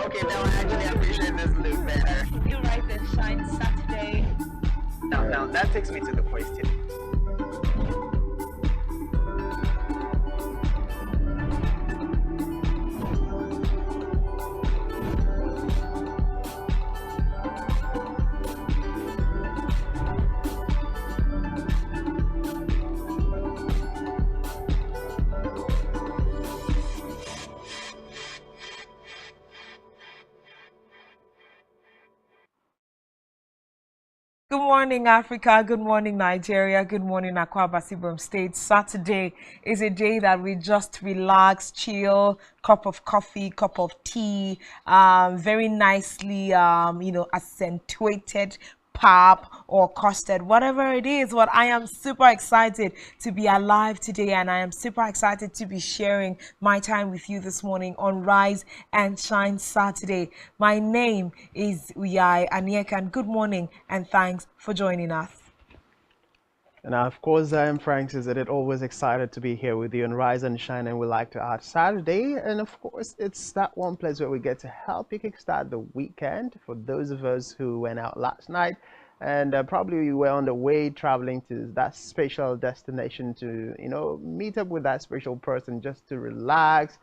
Okay, now I actually appreciate this look better. You Rise and Shine Saturday. Now that takes me to the question. Good morning, Africa. Good morning, Nigeria. Good morning, Akwa Ibom State. Saturday is a day that we just relax, chill, cup of coffee, cup of tea, very nicely, accentuated pap or custard, whatever it is. But I am super excited to be alive today, and I am super excited to be sharing my time with you this morning on Rise and Shine Saturday. My name is Uyai Anieka, and good morning and thanks for joining us. And of course, I am Francis, and it always excited to be here with you on Rise and Shine, and we like to add Saturday. And of course, it's that one place where we get to help you kickstart the weekend for those of us who went out last night and probably we were on the way traveling to that special destination to, meet up with that special person just to relax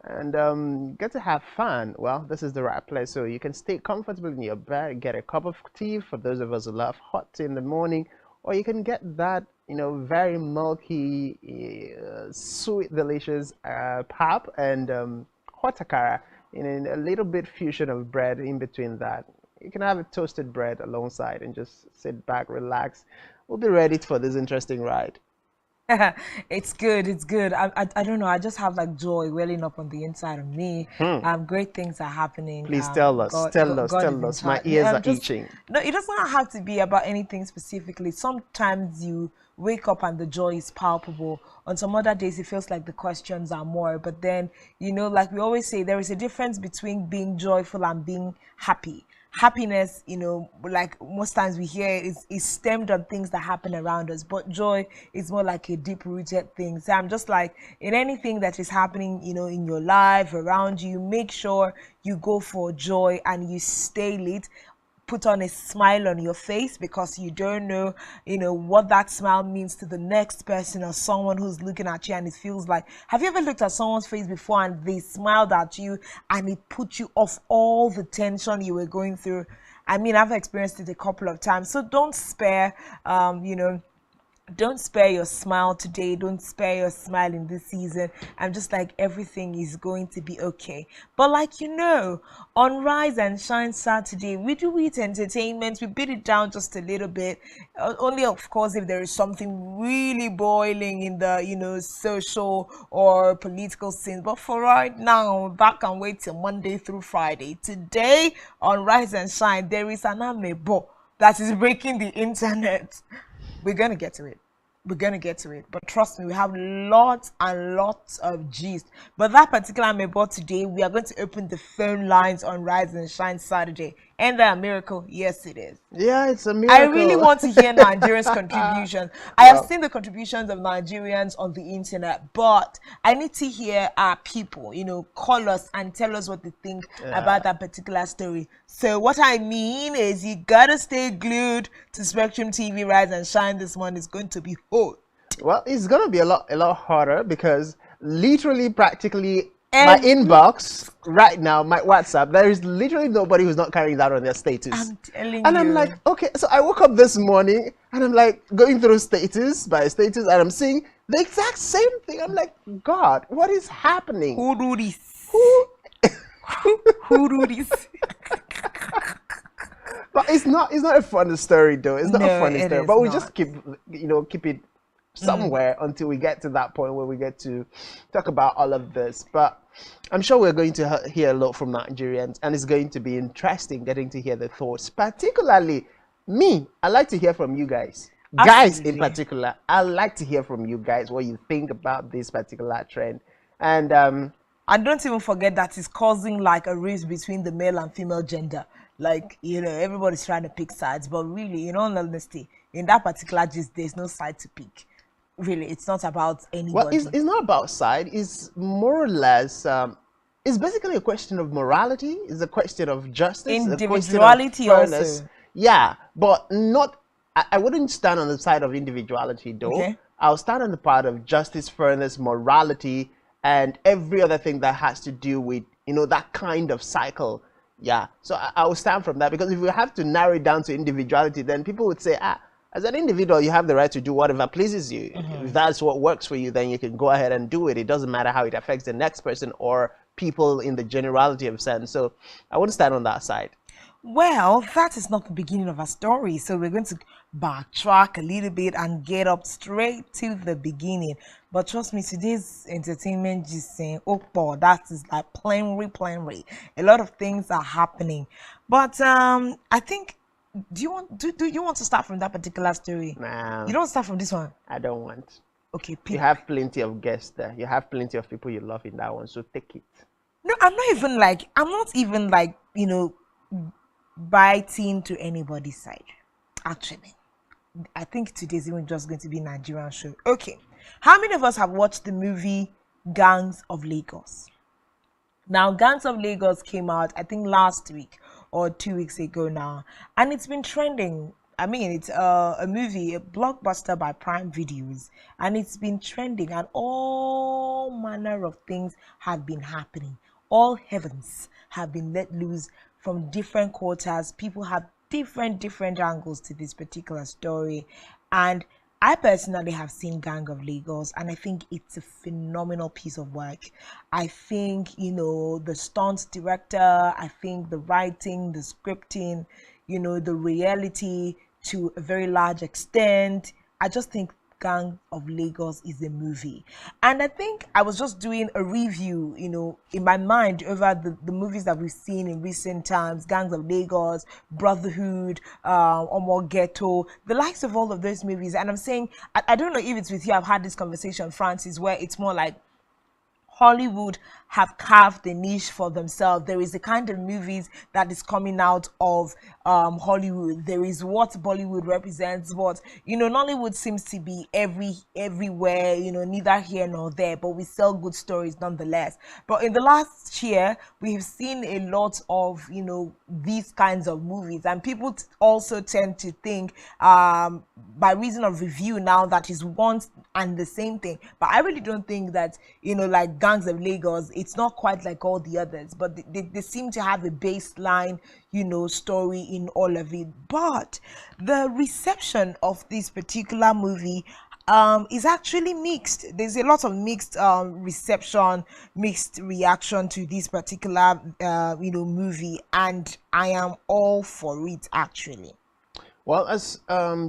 and get to have fun. Well, this is the right place. So you can stay comfortable in your bed, get a cup of tea for those of us who love hot tea in the morning, or you can get that very milky sweet delicious pap and hot akara in a little bit fusion of bread in between that. You can have a toasted bread alongside and just sit back, relax. We'll be ready for this interesting ride. It's good. It's good. I don't know. I just have like joy welling up on the inside of me. Great things are happening. Please tell us. Tell us. My ears are itching. No, it doesn't have to be about anything specifically. Sometimes you wake up and the joy is palpable. On some other days, it feels like the questions are more. But then, like we always say, there is a difference between being joyful and being happy. Happiness, like most times we hear, is stemmed on things that happen around us, but joy is more like a deep-rooted thing. So I'm just like, in anything that is happening, in your life, around you, make sure you go for joy and you stay lit. Put on a smile on your face, because you don't know, what that smile means to the next person or someone who's looking at you, and it feels like, have you ever looked at someone's face before and they smiled at you and it put you off all the tension you were going through? I mean, I've experienced it a couple of times. So don't spare, don't spare your smile today. Don't spare your smile in this season. I'm just like, everything is going to be okay. But like, on Rise and Shine Saturday, we do it entertainment. We beat it down just a little bit. Only, of course, if there is something really boiling in the, social or political scene. But for right now, that can wait till Monday through Friday. Today, on Rise and Shine, there is an amebo that is breaking the internet. We're going to get to it. We're going to get to it. But trust me, we have lots and lots of gist. But that particular amebo today, we are going to open the phone lines on Rise and Shine Saturday. And that a miracle? Yes, it is. Yeah, it's a miracle. I really want to hear Nigerians' contributions. I have seen the contributions of Nigerians on the internet, but I need to hear our people, call us and tell us what they think about that particular story. So what I mean is, you gotta stay glued to Spectrum TV. Rise and Shine this morning is going to be hot. Well, it's gonna be a lot harder, because literally, practically, my inbox right now, my WhatsApp, there is literally nobody who's not carrying that on their status. I'm telling you. And I'm like, okay, so I woke up this morning and I'm like going through status by status, and I'm seeing the exact same thing. I'm like, God, what is happening? Who do this? Who do this? But it's not a funny story though. It's not a funny story. But we just keep it somewhere until we get to that point where we get to talk about all of this. But I'm sure we're going to hear a lot from Nigerians, and it's going to be interesting getting to hear their thoughts. Particularly me, I like to hear from you guys. Absolutely. Guys in particular, I like to hear from you guys what you think about this particular trend. And don't even forget that it's causing like a race between the male and female gender. Like, everybody's trying to pick sides, but really, in all honesty, in that particular gist, there's no side to pick. Really, it's not about anybody. Well, it's not about side. It's more or less it's basically a question of morality. It's a question of justice. A question of Individuality fairness. also. Yeah, but not. I wouldn't stand on the side of individuality, though. Okay. I'll stand on the part of justice, fairness, morality, and every other thing that has to do with that kind of cycle. Yeah. So I will stand from that, because if we have to narrow it down to individuality, then people would say, as an individual, you have the right to do whatever pleases you. If that's what works for you, then you can go ahead and do it. It doesn't matter how it affects the next person or people in the generality of sense. So I wouldn't stand on that side. Well, that is not the beginning of our story. So we're going to backtrack a little bit and get up straight to the beginning. But trust me, today's entertainment just saying, oh, boy, that is like plenary. A lot of things are happening. But I think, do you want to start from that particular story? Nah, You don't start from this one. I don't want. Okay, You pick. have plenty of guests there. You have plenty of people you love in that one. So take it. No, I'm not even like, biting to anybody's side. Actually, I think today's even just going to be Nigerian show. Okay, how many of us have watched the movie Gangs of Lagos? Now, Gangs of Lagos came out, I think, last week or 2 weeks ago now, and it's been trending. I mean, it's a movie, a blockbuster by Prime Videos, and it's been trending, and all manner of things have been happening. All heavens have been let loose from different quarters. People have different angles to this particular story, and I personally have seen Gang of Lagos, and I think it's a phenomenal piece of work. I think, the stunt director, I think the writing, the scripting, the reality to a very large extent. I just think Gang of Lagos is a movie. And I think I was just doing a review, in my mind over the movies that we've seen in recent times, Gangs of Lagos, Brotherhood, Omo Ghetto, the likes of all of those movies. And I'm saying, I don't know if it's with you, I've had this conversation, Francis, where it's more like Hollywood have carved a niche for themselves. There is a kind of movies that is coming out of Hollywood. There is what Bollywood represents, but Nollywood seems to be everywhere. Neither here nor there, but we sell good stories nonetheless. But in the last year, we have seen a lot of these kinds of movies, and people also tend to think by reason of review now that is one and the same thing. But I really don't think that like Gangs of Lagos, it's not quite like all the others, but they seem to have a baseline, story in all of it. But the reception of this particular movie is actually mixed. There's a lot of mixed reception, mixed reaction to this particular movie, and I am all for it actually. Well, as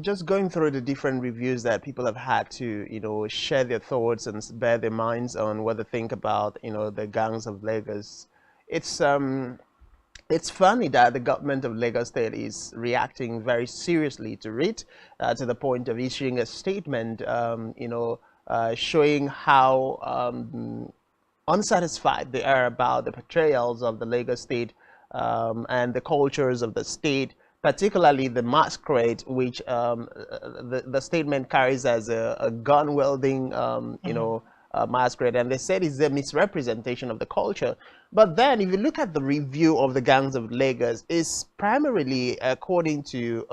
just going through the different reviews that people have had to, share their thoughts and bear their minds on what they think about, the Gangs of Lagos. It's funny that the government of Lagos State is reacting very seriously to it, to the point of issuing a statement, showing how unsatisfied they are about the portrayals of the Lagos State and the cultures of the state, particularly the masquerade, which the statement carries as a gun-wielding, masquerade, and they said it's a misrepresentation of the culture. But then, if you look at the review of the Gangs of Lagos, it's primarily, according to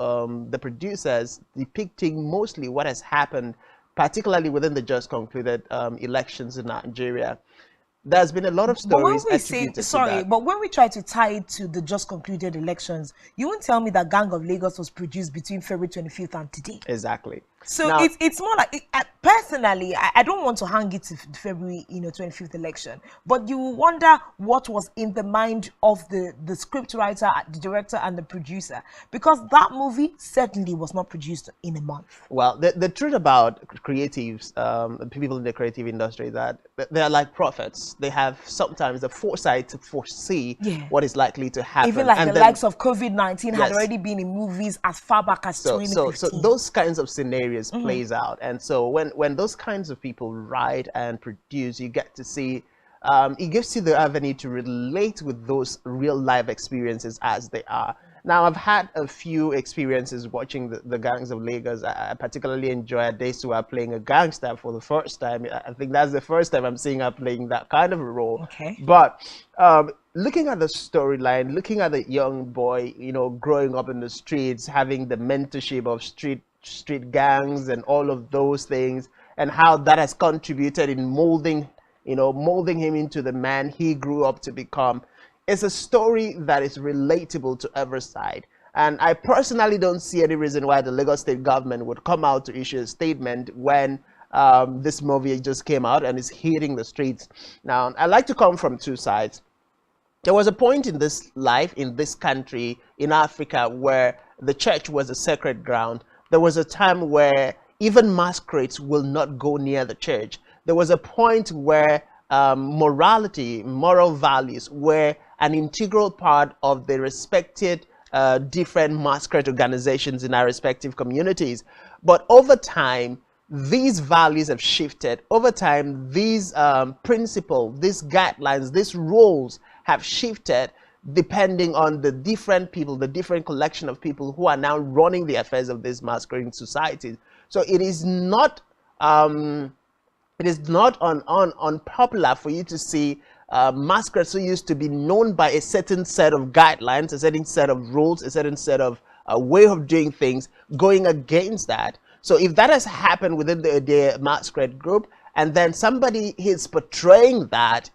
the producers, depicting mostly what has happened, particularly within the just concluded elections in Nigeria. There's been a lot of But when stories we say, attributed to sorry, that. but when we try to tie it to the just concluded elections, you won't tell me that Gang of Lagos was produced between February 25th and today. Exactly. So Now, it's more like, personally, I don't want to hang it to February 25th election, but you wonder what was in the mind of the script writer, the director, and the producer, because that movie certainly was not produced in a month. well, the truth about creatives, people in the creative industry, that they're like prophets. They have sometimes the foresight to foresee what is likely to happen. Even like and the then, likes of COVID-19 had Yes. already been in movies as far back as so 2015. those kinds of scenarios plays out, and so when those kinds of people write and produce, you get to see, it gives you the avenue to relate with those real life experiences as they are. Now, I've had a few experiences watching the gangs of Lagos. I particularly enjoyed Days who are playing a gangster for the first time. I think that's the first time I'm seeing her playing that kind of a role. Okay. But looking at the storyline, looking at the young boy, growing up in the streets, having the mentorship of street gangs and all of those things, and how that has contributed in molding him into the man he grew up to become. It's a story that is relatable to every side. And I personally don't see any reason why the Lagos state government would come out to issue a statement when this movie just came out and is hitting the streets. Now, I like to come from two sides. There was a point in this life, in this country, in Africa, where the church was a sacred ground. There was a time where even masquerades will not go near the church. There was a point where morality, moral values were an integral part of the respected different masquerade organizations in our respective communities. But over time, these values have shifted. Over time, these principles, these guidelines, these rules have shifted depending on the different people, the different collection of people who are now running the affairs of these masquerading societies. So it is not unpopular for you to see masquerades who used to be known by a certain set of guidelines, a certain set of rules, a certain set of way of doing things, going against that. So if that has happened within the masquerade group, and then somebody is portraying that,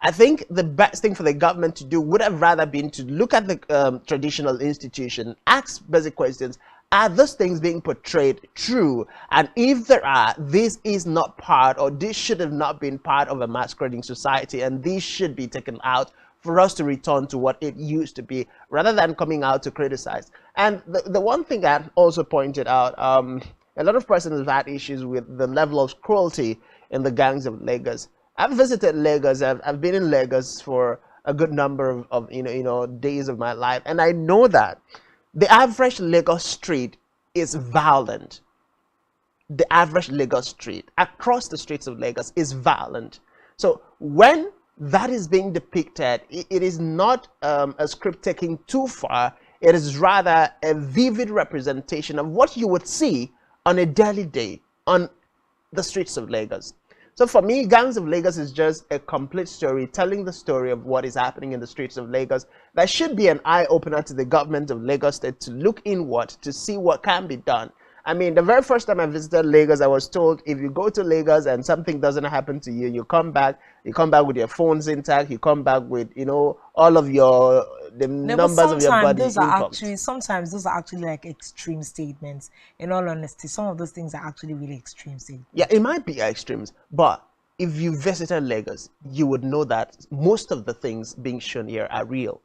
I think the best thing for the government to do would have rather been to look at the traditional institution, ask basic questions. Are those things being portrayed true? And if there are, this is not part, or this should have not been part of a masquerading society, and these should be taken out for us to return to what it used to be, rather than coming out to criticize. And the one thing I also pointed out, a lot of persons have had issues with the level of cruelty in the gangs of Lagos. I've visited Lagos. I've been in Lagos for a good number of days of my life, and I know that the average Lagos street is violent. The average Lagos street, across the streets of Lagos, is violent. So when that is being depicted, it is not a script taking too far. It is rather a vivid representation of what you would see on a daily day on the streets of Lagos. So for me, Gangs of Lagos is just a complete story, telling the story of what is happening in the streets of Lagos. That should be an eye-opener to the government of Lagos State to look inward, to see what can be done. I mean, the very first time I visited Lagos, I was told if you go to Lagos and something doesn't happen to you, you come back with your phones intact, you come back with, all of the numbers of your body. Sometimes those are actually like extreme statements. In all honesty, some of those things are actually really extreme statements. Yeah, it might be extremes, but if you visited Lagos, you would know that most of the things being shown here are real.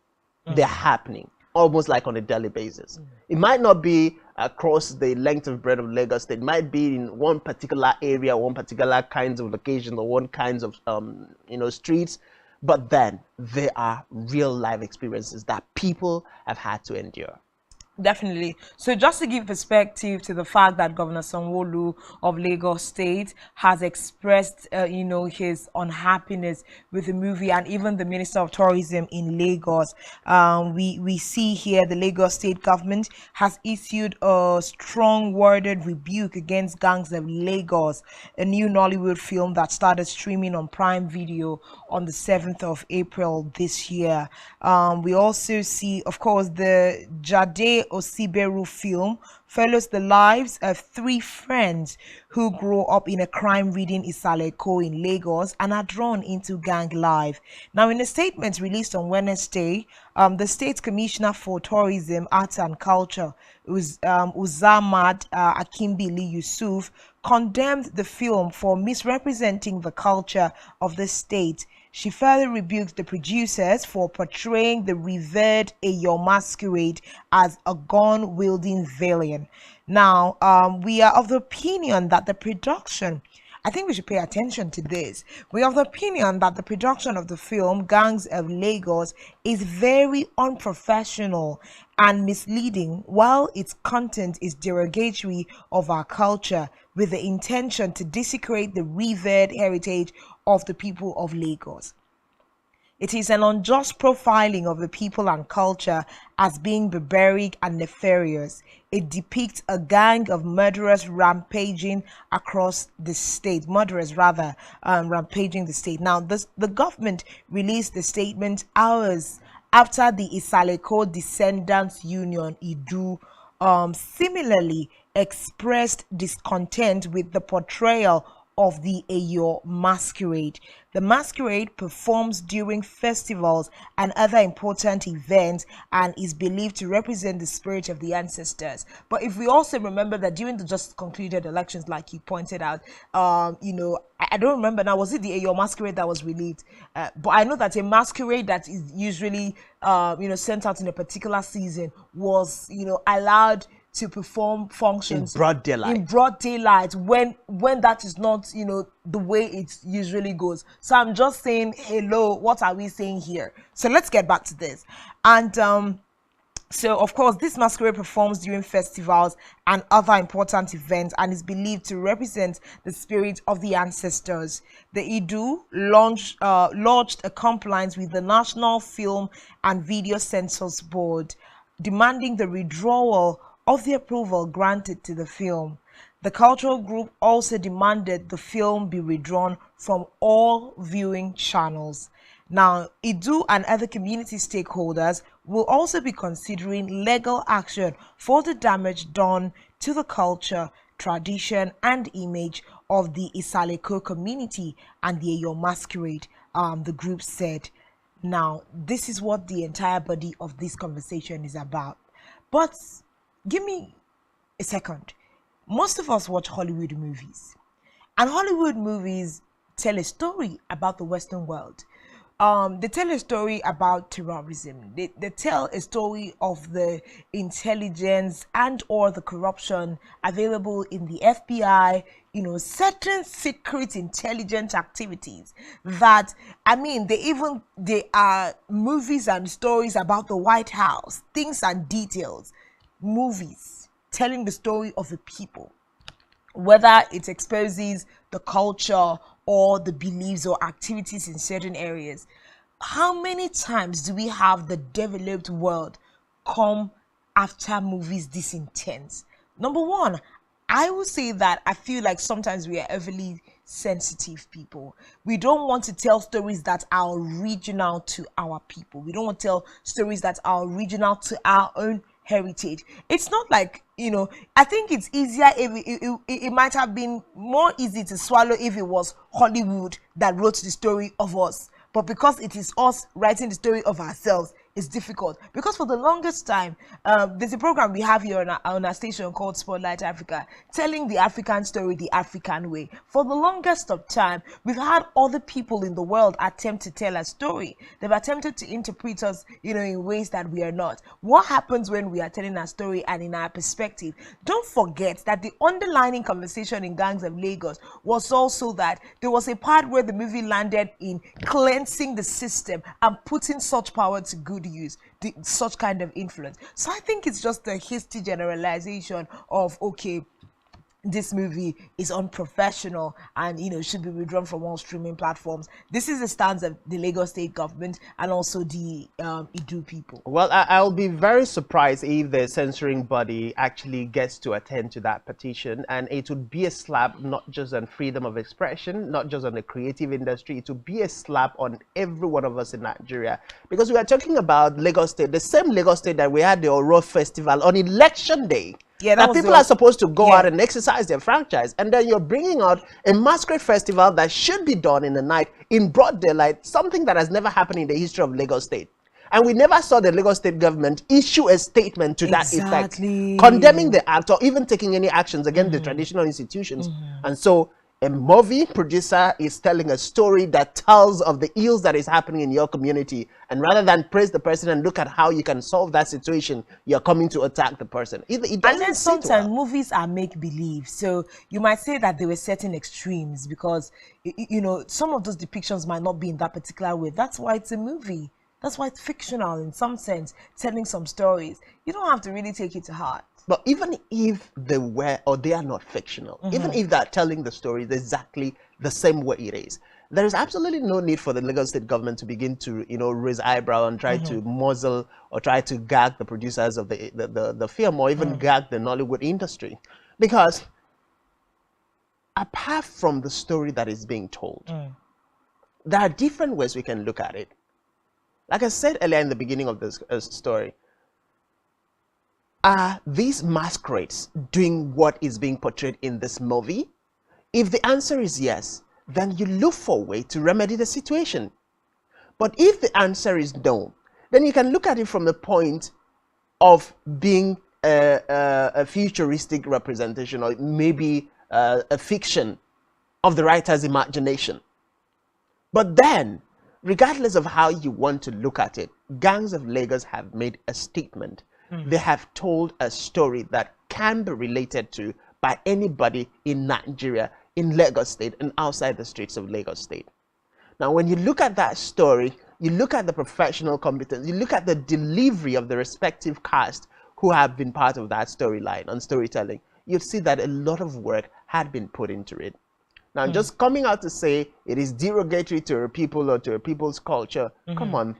They're happening almost like on a daily basis. It might not be across the length of breadth of Lagos. It might be in one particular area, one particular kinds of location, or one kinds of streets, but then there are real life experiences that people have had to endure. Definitely. So just to give perspective to the fact that Governor Sanwo-Olu of Lagos State has expressed, his unhappiness with the movie, and even the Minister of Tourism in Lagos, we see here the Lagos State government has issued a strong worded rebuke against Gangs of Lagos, a new Nollywood film that started streaming on Prime Video on the 7th of April this year. We also see, of course, the Jade Osiberu film follows the lives of three friends who grew up in a crime-ridden Isaleko in Lagos and are drawn into gang life. Now, in a statement released on Wednesday, the State Commissioner for Tourism, Arts and Culture, Uzamad Akimbili Yusuf, condemned the film for misrepresenting the culture of the state. She further rebuked the producers for portraying the revered Eyo Masquerade as a gun-wielding villain. Now, we are of the opinion that the production, I think we should pay attention to this. We are of the opinion that the production of the film Gangs of Lagos is very unprofessional and misleading, while its content is derogatory of our culture, with the intention to desecrate the revered heritage of the people of Lagos. It is an unjust profiling of the people and culture as being barbaric and nefarious. It depicts a gang of murderers rampaging across the state, murderers rather, rampaging the state. Now, the government released the statement hours after the Isaleko Descendants Union, IDU, similarly expressed discontent with the portrayal of the Eyo masquerade. The masquerade performs during festivals and other important events and is believed to represent the spirit of the ancestors. But if we also remember that during the just concluded elections, like you pointed out, I don't remember now, was it the Eyo masquerade that was released? But I know that a masquerade that is usually, sent out in a particular season was, allowed to perform functions in broad daylight when that is not the way it usually goes. So I'm just saying, hello, what are we saying here? So let's get back to this. And so of course this masquerade performs during festivals and other important events and is believed to represent the spirit of the ancestors. The IDU lodged a complaint with the National Film and Video Censors Board demanding the withdrawal of the approval granted to the film. The cultural group also demanded the film be withdrawn from all viewing channels. Now, IDU and other community stakeholders will also be considering legal action for the damage done to the culture, tradition, and image of the Isaleko community and the Eyo masquerade, the group said. Now, this is what the entire body of this conversation is about. But give me a second. Most of us watch Hollywood movies, and Hollywood movies tell a story about the Western world. They tell a story about terrorism. They tell a story of the intelligence and or the corruption available in the FBI, certain secret intelligence activities that, they are movies and stories about the White House, things and details, movies telling the story of the people, whether it exposes the culture or the beliefs or activities in certain areas. How many times do we have the developed world come after movies this intense? Number one, I would say that I feel like sometimes we are overly sensitive people. We don't want to tell stories that are original to our people. We don't want to tell stories that are original to our own heritage. It's not like, I think it's easier if it might have been more easy to swallow if it was Hollywood that wrote the story of us. But because it is us writing the story of ourselves, it's difficult. Because for the longest time, there's a program we have here on our station called Spotlight Africa, telling the African story the African way. For the longest of time, we've had other people in the world attempt to tell a story. They've attempted to interpret us, in ways that we are not. What happens when we are telling a story and in our perspective? Don't forget that the underlying conversation in Gangs of Lagos was also that there was a part where the movie landed in cleansing the system and putting such power to good use, such kind of influence. So I think it's just a hasty generalization of, okay, this movie is unprofessional and should be withdrawn from all streaming platforms. This is the stance of the Lagos state government and also the Idu people. Well, I'll be very surprised if the censoring body actually gets to attend to that petition, and it would be a slap not just on freedom of expression, not just on the creative industry. It would be a slap on every one of us in Nigeria, because we are talking about Lagos state, the same Lagos state that we had the Oro festival on election day. Yeah, that people are supposed to go out and exercise their franchise, and then you're bringing out a masquerade festival that should be done in the night in broad daylight, something that has never happened in the history of Lagos State. And we never saw the Lagos State government issue a statement to that effect, condemning the act or even taking any actions against the traditional institutions. And so a movie producer is telling a story that tells of the ills that is happening in your community, and rather than praise the person and look at how you can solve that situation, you're coming to attack the person. And then sometimes movies are make-believe, so you might say that there were certain extremes because some of those depictions might not be in that particular way. That's why it's a movie. That's why it's fictional in some sense, telling some stories. You don't have to really take it to heart. But even if they were or they are not fictional, even if they're telling the stories exactly the same way it is, there is absolutely no need for the Lagos State government to begin to, raise eyebrow and try to muzzle or try to gag the producers of the film, or even gag the Nollywood industry. Because apart from the story that is being told, there are different ways we can look at it. Like I said earlier in the beginning of this story, are these masquerades doing what is being portrayed in this movie? If the answer is yes, then you look for a way to remedy the situation. But if the answer is no, then you can look at it from the point of being a futuristic representation, or maybe a fiction of the writer's imagination. But then, regardless of how you want to look at it, Gangs of Lagos have made a statement. They have told a story that can be related to by anybody in Nigeria, in Lagos State, and outside the streets of Lagos State. Now, when you look at that story, you look at the professional competence, you look at the delivery of the respective cast who have been part of that storyline and storytelling, you'd see that a lot of work had been put into it. Now, just coming out to say it is derogatory to a people or to a people's culture, come on.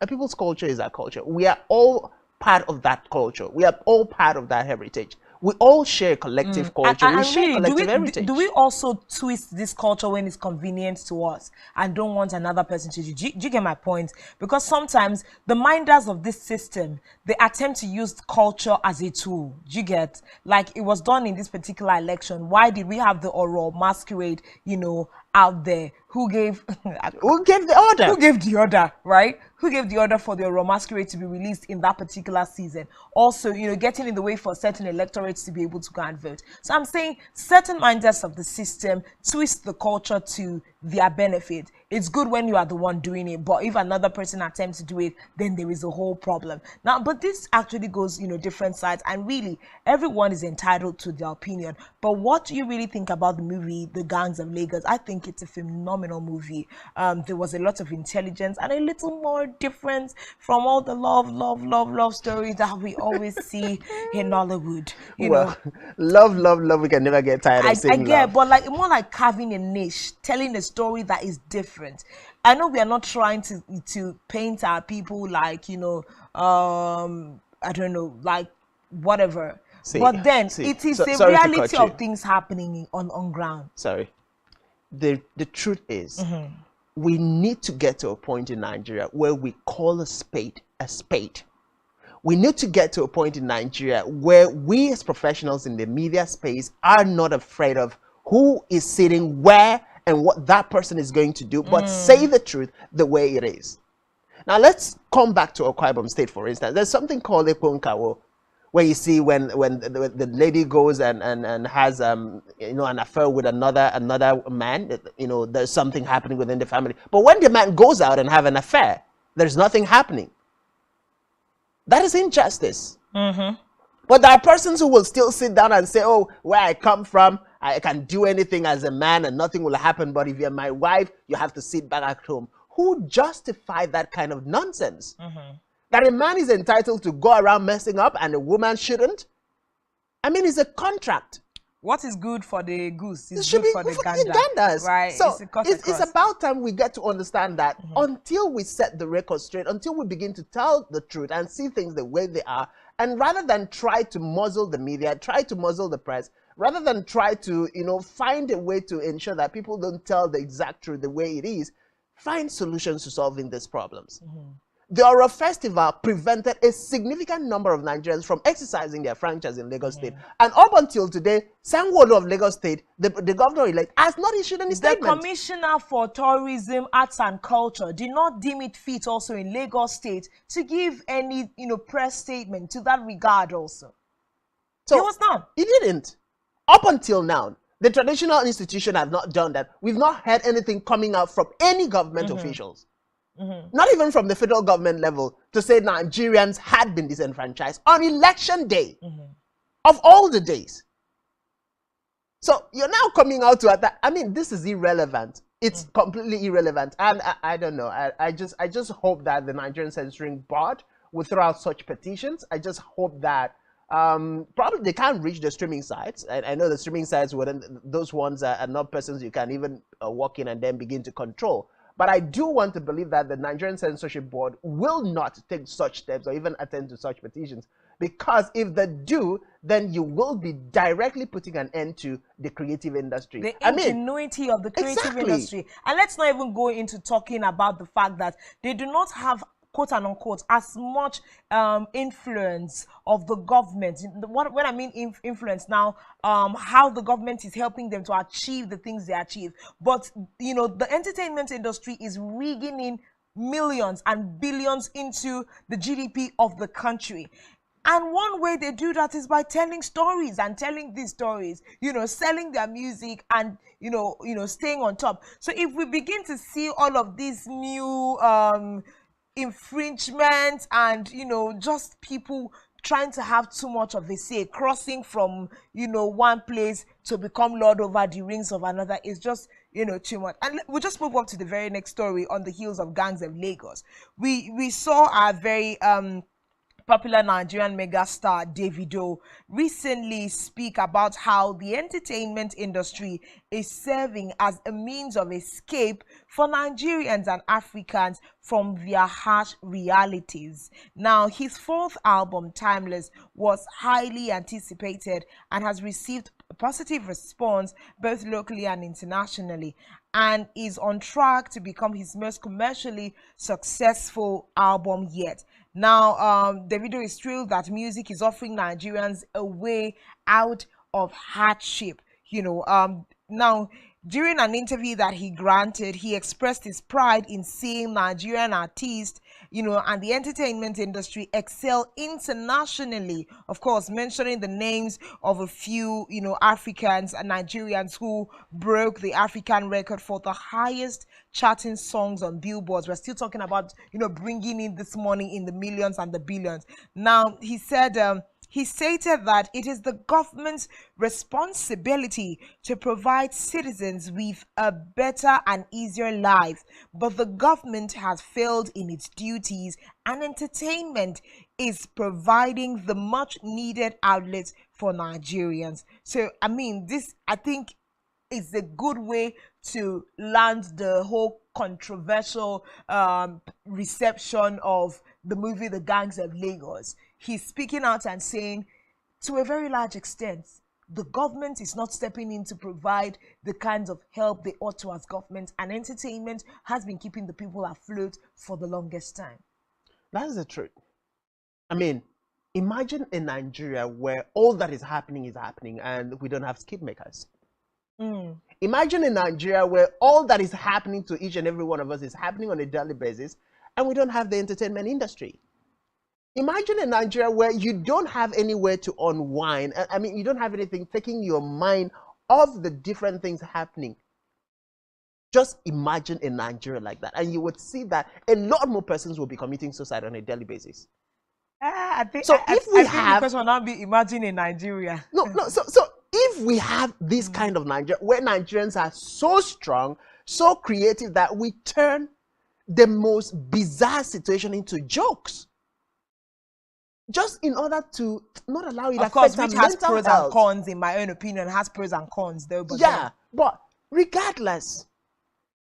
A people's culture is our culture. We are all part of that culture. We are all part of that heritage. We all share collective culture. We share really, collective heritage. do we also twist this culture when it's convenient to us and don't want another person to do you get my point? Because sometimes the minders of this system, they attempt to use culture as a tool. Do you get? Like it was done in this particular election. Why did we have the oral masquerade, out there? Who gave the order? Who gave the order, right? Who gave the order for the oral masquerade to be released in that particular season? Also, getting in the way for certain electorates to be able to go and vote. So I'm saying certain minders of the system twist the culture to their benefit. It's good when you are the one doing it, but if another person attempts to do it, then there is a whole problem. Now, but this actually goes, different sides, and really, everyone is entitled to their opinion. But what do you really think about the movie, The Gangs of Lagos? I think it's a phenomenal movie. There was a lot of intelligence and a little more difference from all the love stories that we always see in Nollywood. Well, love, we can never get tired of saying I get, love. but more like carving a niche, telling a story that is different. I know we are not trying to paint our people like, I don't know, like whatever. But then it is a reality of things happening on ground. Sorry. The truth is, we need to get to a point in Nigeria where we call a spade a spade. We need to get to a point in Nigeria where we as professionals in the media space are not afraid of who is sitting where and what that person is going to do, but say the truth the way it is. Now let's come back to Akwa Ibom State, for instance. There's something called Eponkawo, where you see when the lady goes and has an affair with another man, there's something happening within the family. But when the man goes out and have an affair, there's nothing happening. That is injustice. But there are persons who will still sit down and say, oh, where I come from, I can do anything as a man and nothing will happen. But if you're my wife, you have to sit back at home. Who justify that kind of nonsense? That a man is entitled to go around messing up and a woman shouldn't? I mean, it's a contract. What is good for the goose is good for the gander. Right? So it's about time we get to understand that until we set the record straight, until we begin to tell the truth and see things the way they are, and rather than try to muzzle the media, try to muzzle the press, rather than try to, find a way to ensure that people don't tell the exact truth the way it is, find solutions to solving these problems. The Oro Festival prevented a significant number of Nigerians from exercising their franchise in Lagos State. And up until today, Sanwo-Olu of Lagos State, the governor-elect, has not issued any statement. The Commissioner for Tourism, Arts and Culture did not deem it fit also in Lagos State to give any, press statement to that regard also. So, it was not. He didn't. Up until now, the traditional institution has not done that. We've not heard anything coming out from any government officials. Not even from the federal government level, to say Nigerians had been disenfranchised on election day of all the days. So you're now coming out to attack. I mean, this is irrelevant. It's completely irrelevant. And I don't know. I just hope that the Nigerian Censoring Board will throw out such petitions. I just hope that Probably they can't reach the streaming sites. I know the streaming sites wouldn't, those ones are not persons you can even walk in and then begin to control. But I do want to believe that the Nigerian Censorship Board will not take such steps or even attend to such petitions. Because if they do, then you will be directly putting an end to the creative industry. The ingenuity of the creative industry. And let's not even go into talking about the fact that they do not have, quote and unquote, as much influence of the government. When I mean influence now, how the government is helping them to achieve the things they achieve. But, you know, the entertainment industry is rigging in millions and billions into the GDP of the country. And one way they do that is by telling stories and telling these stories, you know, selling their music and, you know, staying on top. So if we begin to see all of these new infringements and, you know, just people trying to have too much of a say, crossing from, you know, one place to become lord over the rings of another, is just, you know, too much. And we just move up to the very next story on the heels of Gangs of Lagos. We saw our very popular Nigerian megastar Davido recently speak about how the entertainment industry is serving as a means of escape for Nigerians and Africans from their harsh realities. Now, his fourth album, Timeless, was highly anticipated and has received a positive response both locally and internationally, and is on track to become his most commercially successful album yet. Now, Davido is thrilled that music is offering Nigerians a way out of hardship. You know, now, during an interview that he granted, he expressed his pride in seeing Nigerian artists, you know, and the entertainment industry excel internationally. Of course, mentioning the names of a few, you know, Africans and Nigerians who broke the African record for the highest charting songs on billboards. We're still talking about, you know, bringing in this money in the millions and the billions. Now, he said, he stated that it is the government's responsibility to provide citizens with a better and easier life, but the government has failed in its duties, and entertainment is providing the much needed outlets for Nigerians. So, I mean, this, I think, is a good way to land the whole controversial reception of the movie The Gangs of Lagos. He's speaking out and saying, to a very large extent, the government is not stepping in to provide the kinds of help they ought to as government, and entertainment has been keeping the people afloat for the longest time. That's the truth. I mean, imagine in Nigeria where all that is happening and we don't have skip makers. Imagine in Nigeria where all that is happening to each and every one of us is happening on a daily basis and we don't have the entertainment industry. Imagine in Nigeria where you don't have anywhere to unwind. I mean, you don't have anything taking your mind off the different things happening. Just imagine in Nigeria like that, and you would see that a lot more persons will be committing suicide on a daily basis. I think so. If we have, the question will not be imagine in Nigeria. No. So if we have this kind of Nigeria where Nigerians are so strong, so creative that we turn the most bizarre situation into jokes, just in order to not allow it to affect our mental health. Of course, which has pros and cons, in my own opinion, has pros and cons though. But yeah, but regardless,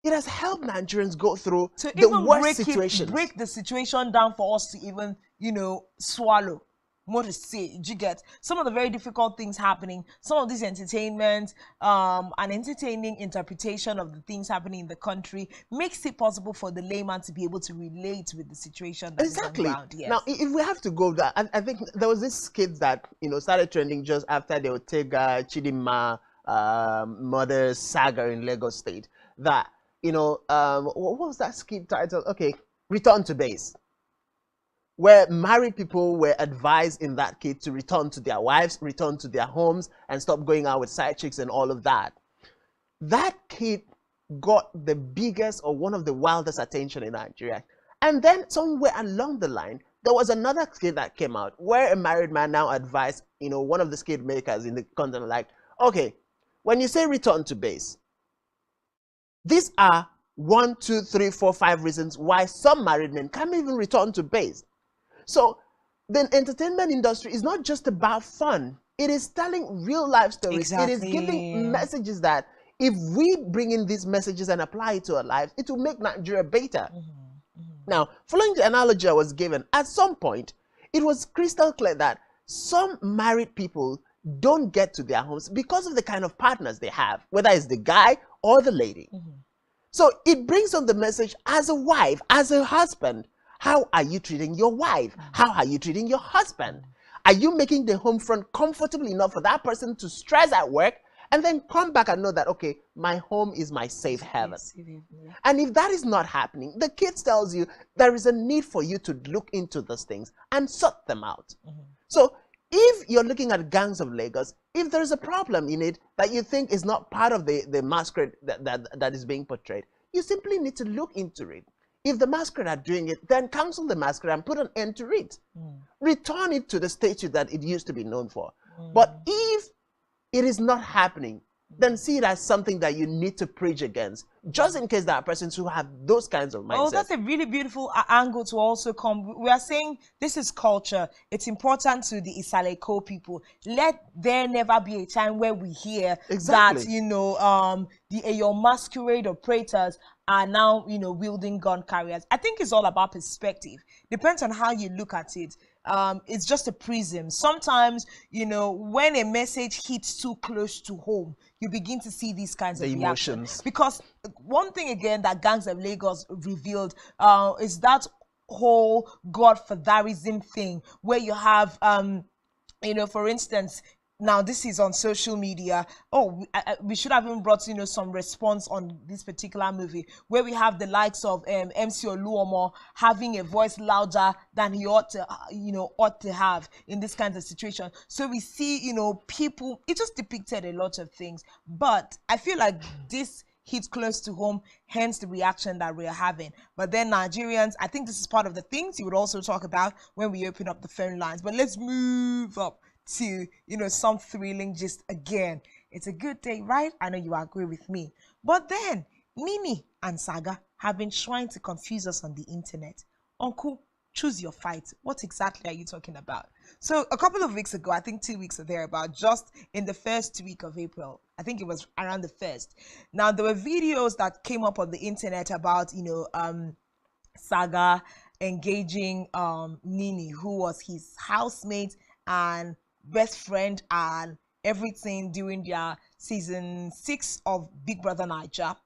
it has helped Nigerians go through the worst situations. Break the situation down for us to even, you know, swallow. More to say, you get some of the very difficult things happening, some of this entertainment, an entertaining interpretation of the things happening in the country makes it possible for the layman to be able to relate with the situation that is on ground. Yes. Now, if we have to go there, I think there was this skit that, you know, started trending just after they would take Chidinma mother's saga in Lagos State. That, you know, what was that skit title? Okay, Return to Base, where married people were advised in that case to return to their wives, return to their homes, and stop going out with side chicks and all of that. That kid got the biggest or one of the wildest attention in Nigeria. And then somewhere along the line, there was another skit that came out where a married man now advised, you know, one of the skit makers in the content, like, okay, when you say return to base, these are 1, 2, 3, 4, 5 reasons why some married men can't even return to base. So the entertainment industry is not just about fun. It is telling real life stories. It is giving Exactly. messages that if we bring in these messages and apply it to our lives, it will make Nigeria better. Now, following the analogy I was given, at some point, it was crystal clear that some married people don't get to their homes because of the kind of partners they have, whether it's the guy or the lady. So it brings on the message as a wife, as a husband, how are you treating your wife? How are you treating your husband? Are you making the home front comfortable enough for that person to stress at work and then come back and know that, okay, my home is my safe haven? And if that is not happening, the kids tells you there is a need for you to look into those things and sort them out. So if you're looking at Gangs of Lagos, if there's a problem in it that you think is not part of the masquerade that is being portrayed, you simply need to look into it. If the masquerade are doing it, then cancel the masquerade and put an end to it. Return it to the status that it used to be known for. But if it is not happening, then see it as something that you need to preach against, just in case there are persons who have those kinds of mindsets. Oh, that's a really beautiful angle to also come. We are saying this is culture. It's important to the Isaleko people. Let there never be a time where we hear Exactly. that, you know, your masquerade operators are now, you know, wielding gun carriers. I think it's all about perspective. Depends on how you look at it. It's just a prism. Sometimes, you know, when a message hits too close to home, you begin to see these kinds of reactions. Because one thing again that Gangs of Lagos revealed is that whole godfatherism thing where you have, you know, for instance, now this is on social media. Oh, we should have even brought, you know, some response on this particular movie where we have the likes of MC Oluomo having a voice louder than he ought to, you know, ought to have in this kind of situation. So we see, you know, people, it just depicted a lot of things. But I feel like this hits close to home, hence the reaction that we're having. But then Nigerians, I think this is part of the things you would also talk about when we open up the phone lines. But let's move up to, you know, some thrilling gist again. It's a good day, right? I know you agree with me. But then Nini and Saga have been trying to confuse us on the internet. Uncle, choose your fight. What exactly are you talking about? So a couple of weeks ago, I think 2 weeks or thereabout, just in the first week of April, I think it was around the 1st. Now there were videos that came up on the internet about, you know, Saga engaging Nini, who was his housemate and best friend and everything during their season 6 of Big Brother Naija.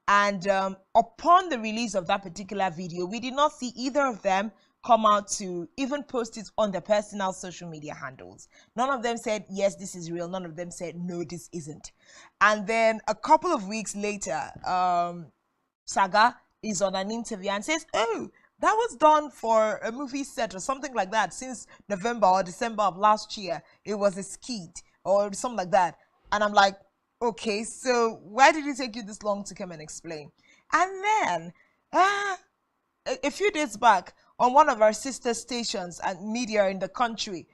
And upon the release of that particular video, we did not see either of them come out to even post it on their personal social media handles. None of them said, yes, this is real. None of them said, no, this isn't. And then a couple of weeks later, Saga is on an interview and says, oh, that was done for a movie set or something like that since November or December of last year. It was a skit or something like that. And I'm like, okay, so why did it take you this long to come and explain? And then a few days back on one of our sister stations and media in the country,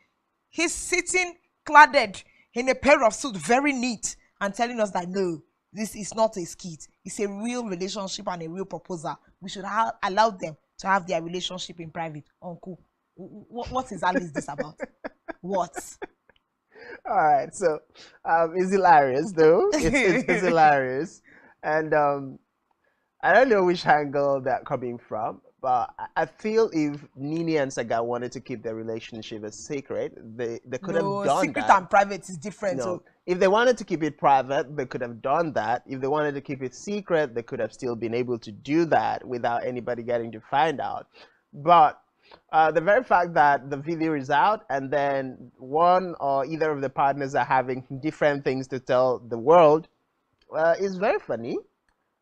he's sitting cladded in a pair of suits, very neat, and telling us that no, this is not a skit. It's a real relationship and a real proposal. We should allow them to have their relationship in private. Uncle, what exactly is this about? What? All right, so it's hilarious though. It's hilarious, and I don't know which angle they're coming from, but I feel if Nini and Saga wanted to keep their relationship a secret, they could have done that. Secret and private is different. No, So if they wanted to keep it private, they could have done that. If they wanted to keep it secret, they could have still been able to do that without anybody getting to find out. But the very fact that the video is out and then one or either of the partners are having different things to tell the world is very funny.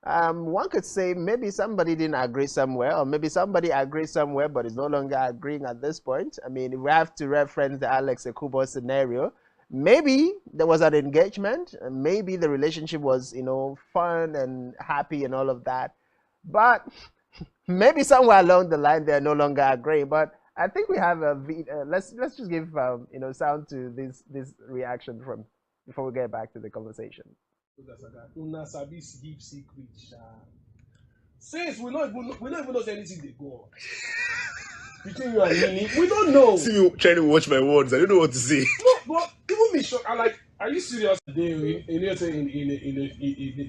One could say maybe somebody didn't agree somewhere, or maybe somebody agreed somewhere but is no longer agreeing at this point. I mean, if we have to reference the Alex Ekubo scenario, maybe there was an engagement, and maybe the relationship was, you know, fun and happy and all of that. But maybe somewhere along the line they're no longer agreeing. But I think we have a let's just give you know, sound to this reaction from before we get back to the conversation. Una sabi give secret. Since we not even know anything they go on. between you and Nini. We don't know. See you trying to watch my words. I don't know what to say. No, but even me shocked. I'm like, are you serious? In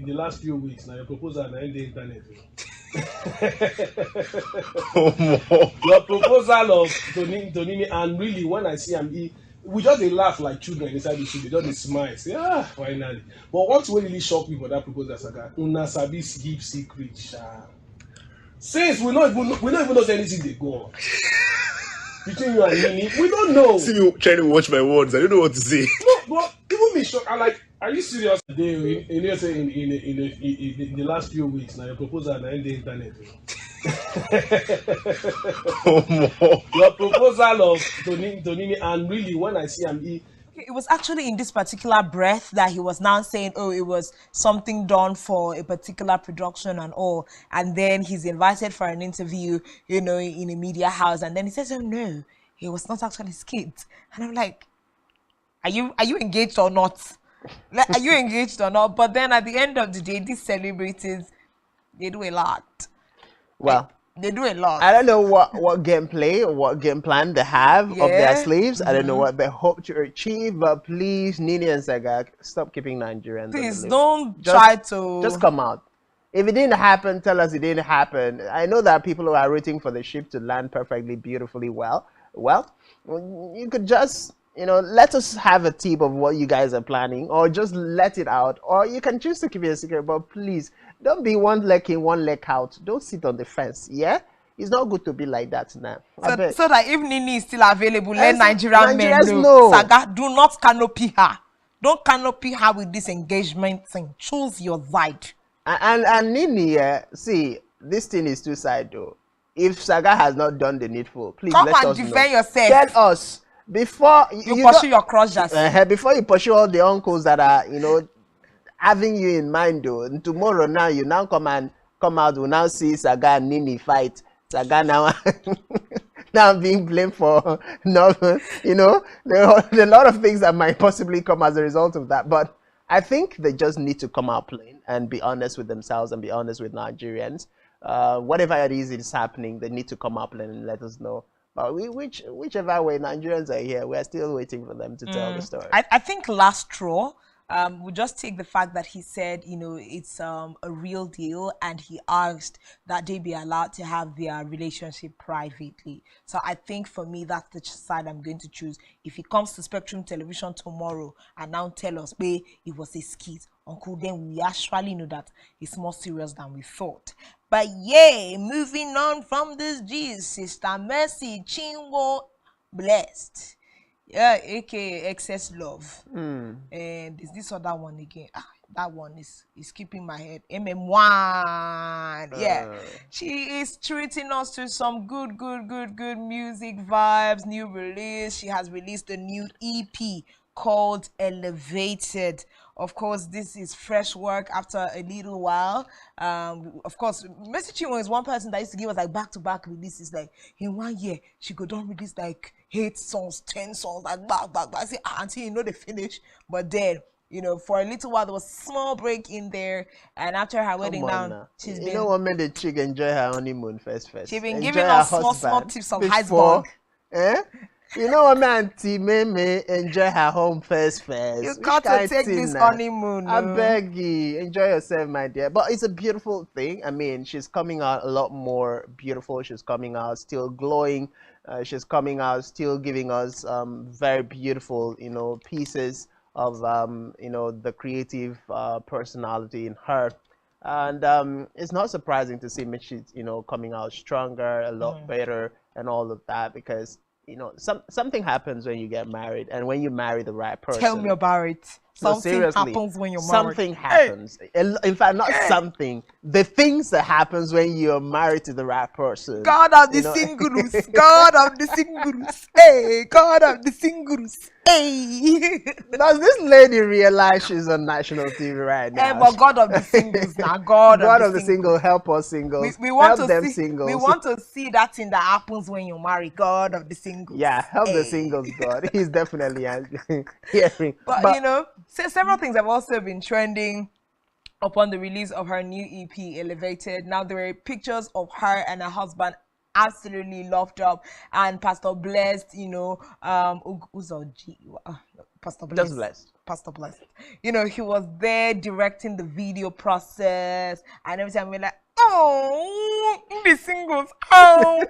the last few weeks, now your proposal now in the internet. Oh, more. Your proposal of Tonini, and really when I see him, we just dey laugh like children inside the studio. They just dey smile, say finally. But what really shocked me for that proposal saga, una sabi give secret sha. Since we don't even know anything they go on. Between you and Nini, we don't know. See you trying to watch my words. I don't know what to say. No, but even me shocked. I'm like, are you serious? In the last few weeks, now your proposal now in the internet. Oh, more. Your proposal of Tonini, and really when I see him, It was actually in this particular breath that he was now saying, oh, it was something done for a particular production and all. And then he's invited for an interview, you know, in a media house. And then he says, oh, no, it was not actually skit. And I'm like, are you engaged or not? Like, are you engaged or not? But then at the end of the day, these celebrities, they do a lot. Well, They do a lot. I don't know what gameplay or what game plan they have up their sleeves. I don't know what they hope to achieve, but please, Nini and Sagak, stop keeping Nigerians. Please don't try to just come out. If it didn't happen, tell us it didn't happen. I know there are people who are rooting for the ship to land perfectly, beautifully well. Well, you could just, you know, let us have a tip of what you guys are planning, or just let it out, or you can choose to keep it a secret, but please, don't be one leg in, one leg out. Don't sit on the fence, yeah? It's not good to be like that now. So that if Nini is still available, let Nigerian men Nigerians know. Saga, do not canopy her. Don't canopy her with this engagement thing. Choose your side. And Nini, see, this thing is two-sided though. If Saga has not done the needful, please Come let and us defend know. yourself. Tell us before You pursue your crushers. before you pursue all the uncles that are, you know, having you in mind though. And tomorrow now you now come out, we now see Saga and Nini fight. Saga now now being blamed for nothing, you know, there are a lot of things that might possibly come as a result of that. But I think they just need to come out plain and be honest with themselves and be honest with Nigerians. Whatever it is happening, they need to come out plain and let us know. But whichever way, Nigerians are here, we're still waiting for them to tell the story. I think last straw, we just take the fact that he said, you know, it's a real deal, and he asked that they be allowed to have their relationship privately. So I think for me, that's the side I'm going to choose. If he comes to Spectrum Television tomorrow and now tell us, babe, it was a skit, uncle, then we actually know that it's more serious than we thought. But yeah, moving on from this G's, Sister Mercy Chinwo Blessed. Yeah, aka Excess Love. And is this other one again? That one is keeping my head. MM1. Yeah. She is treating us to some good music vibes, new release. She has released a new EP called Elevated. Of course, this is fresh work after a little while. Of course, Mercy Chinwo is one person that used to give us like back-to-back releases. Like in 1 year, she could don't release like 8 songs, 10 songs, like back. I say until you know they finish. But then, you know, for a little while there was a small break in there, and after her wedding now, she's been. You know what made the chick enjoy her honeymoon first? She's been Enjoy giving her us small husband tips of before, iceberg. You know what, man? Auntie Meme enjoy her home first. You got to take this honeymoon. I beg you, enjoy yourself, my dear. But it's a beautiful thing. I mean, she's coming out a lot more beautiful. She's coming out still glowing. She's coming out still giving us very beautiful, you know, pieces of you know, the creative personality in her. And it's not surprising to see Mitchie, you know, coming out stronger, a lot better, and all of that, because, you know, something happens when you get married, and when you marry the right person. Tell me about it. Something happens when you're married. Something happens. In fact, not something. The things that happens when you're married to the right person. God of the singles. God of the singles. Hey, God of the singles. Hey. Does this lady realize she's on national TV right now? Hey, but God of the singles now. God of the single, help us singles. We want help to them see, singles. We want to see that thing that happens when you marry. God of the singles. Yeah, help the singles, God. He's definitely hearing. But you know, several things have also been trending upon the release of her new EP, Elevated. Now, there were pictures of her and her husband absolutely loved up. And Pastor Blessed, Pastor Just Blessed. blessed. Pastor Blessed. He was there directing the video process, and every time we're like, oh, the singles, oh,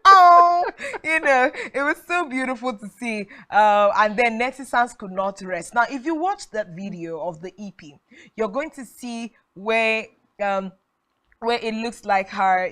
oh, it was so beautiful to see. And then netizens could not rest. Now, if you watch that video of the EP, you're going to see where it looks like her,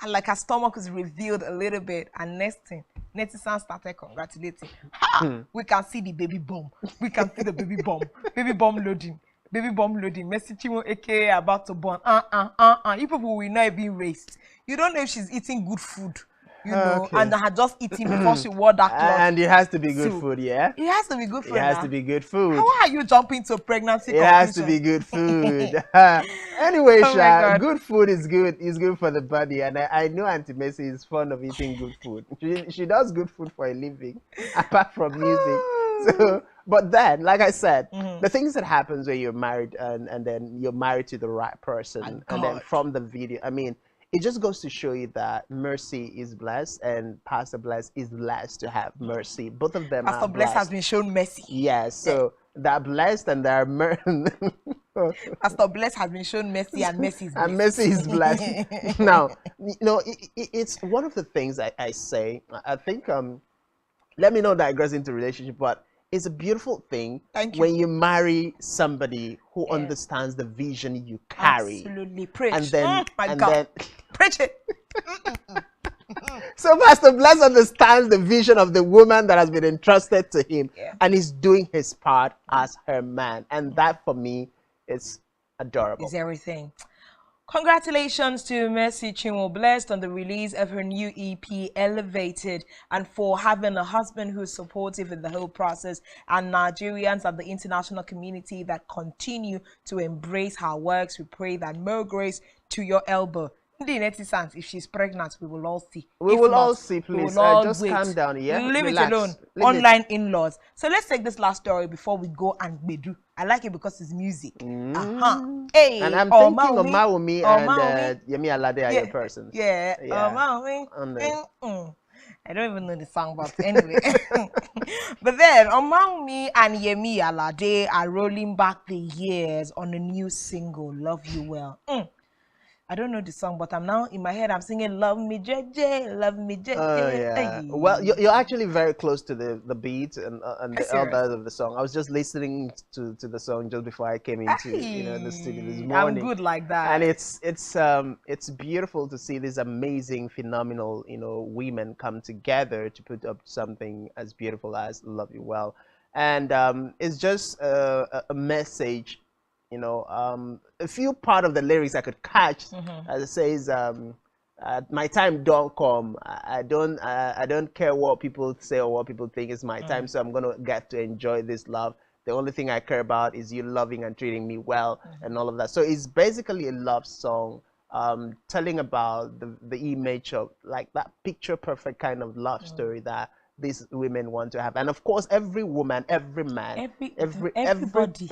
like her stomach is revealed a little bit, and next thing, netizens started congratulating. Ha! We can see the baby bomb. We can see the baby bomb. Baby bomb loading. Baby bomb loading. Messi Chimo, aka about to born. You people will not be raised. You don't know if she's eating good food, Okay. and had just eaten before she wore that cloth. And it has to be good So, food, yeah? It has to be good food. It has to be good food. How are you jumping to pregnancy? It has to be good food. Anyway, Oh my Sha, God. good food is good. It's good for the body, and I know Auntie Messi is fond of eating good food. She does good food for a living, apart from music. So, but then, like I said, the things that happens when you're married, and then you're married to the right person, and then God. from the video, I mean, it just goes to show you that Mercy is blessed and Pastor Bless is blessed to have Mercy. Both of them Pastor are Bless blessed. has been shown mercy. Yes, so they're blessed and they're Pastor Bless has been shown mercy, and mercy is blessed. and Messi is blessed. Now, it's one of the things I say. I think let me not digress into relationship, but it's a beautiful thing Thank you. when you marry somebody who Yeah. understands the vision you carry. Absolutely. Preach. And then, my and God. then, Preach it. so Pastor Bless understands the vision of the woman that has been entrusted to him, Yeah. and he's doing his part as her man, and that for me is adorable. Is everything. Congratulations to Mercy Chinwo Blessed on the release of her new EP, Elevated, and for having a husband who's supportive in the whole process, and Nigerians and the international community that continue to embrace her works. We pray that more grace to your elbow. The netizens, if she's pregnant, we will all see. We If will not, all see, we please. will all Just wait. calm down, yeah? Leave Relax. it alone. Leave it. Online in-laws. So let's take this last story before we go and bedu. I like it because it's music. Hey, And I'm thinking of Maumi, Maumi and Yemi Alade are your persons. Yeah, Yeah. On the- I don't even know the song, but anyway. But then, Omaumi and Yemi Alade are rolling back the years on a new single, Love You Well. I don't know the song, but I'm now in my head, I'm singing Love Me JJ, Love Me JJ. Oh yeah. Ay. Well, you're actually very close to the beat and the Serious? elders of the song. I was just listening to the song just before I came into the studio this Ay, morning. I'm good like that. And it's beautiful to see these amazing, phenomenal women come together to put up something as beautiful as Love You Well, and it's just a message. A few part of the lyrics I could catch, as it says, "My time don't come. I don't care what people say or what people think. It's my time, so I'm gonna get to enjoy this love. The only thing I care about is you loving and treating me well, and all of that." So it's basically a love song, telling about the image of like that picture perfect kind of love story that these women want to have. And of course, every woman, every man, everybody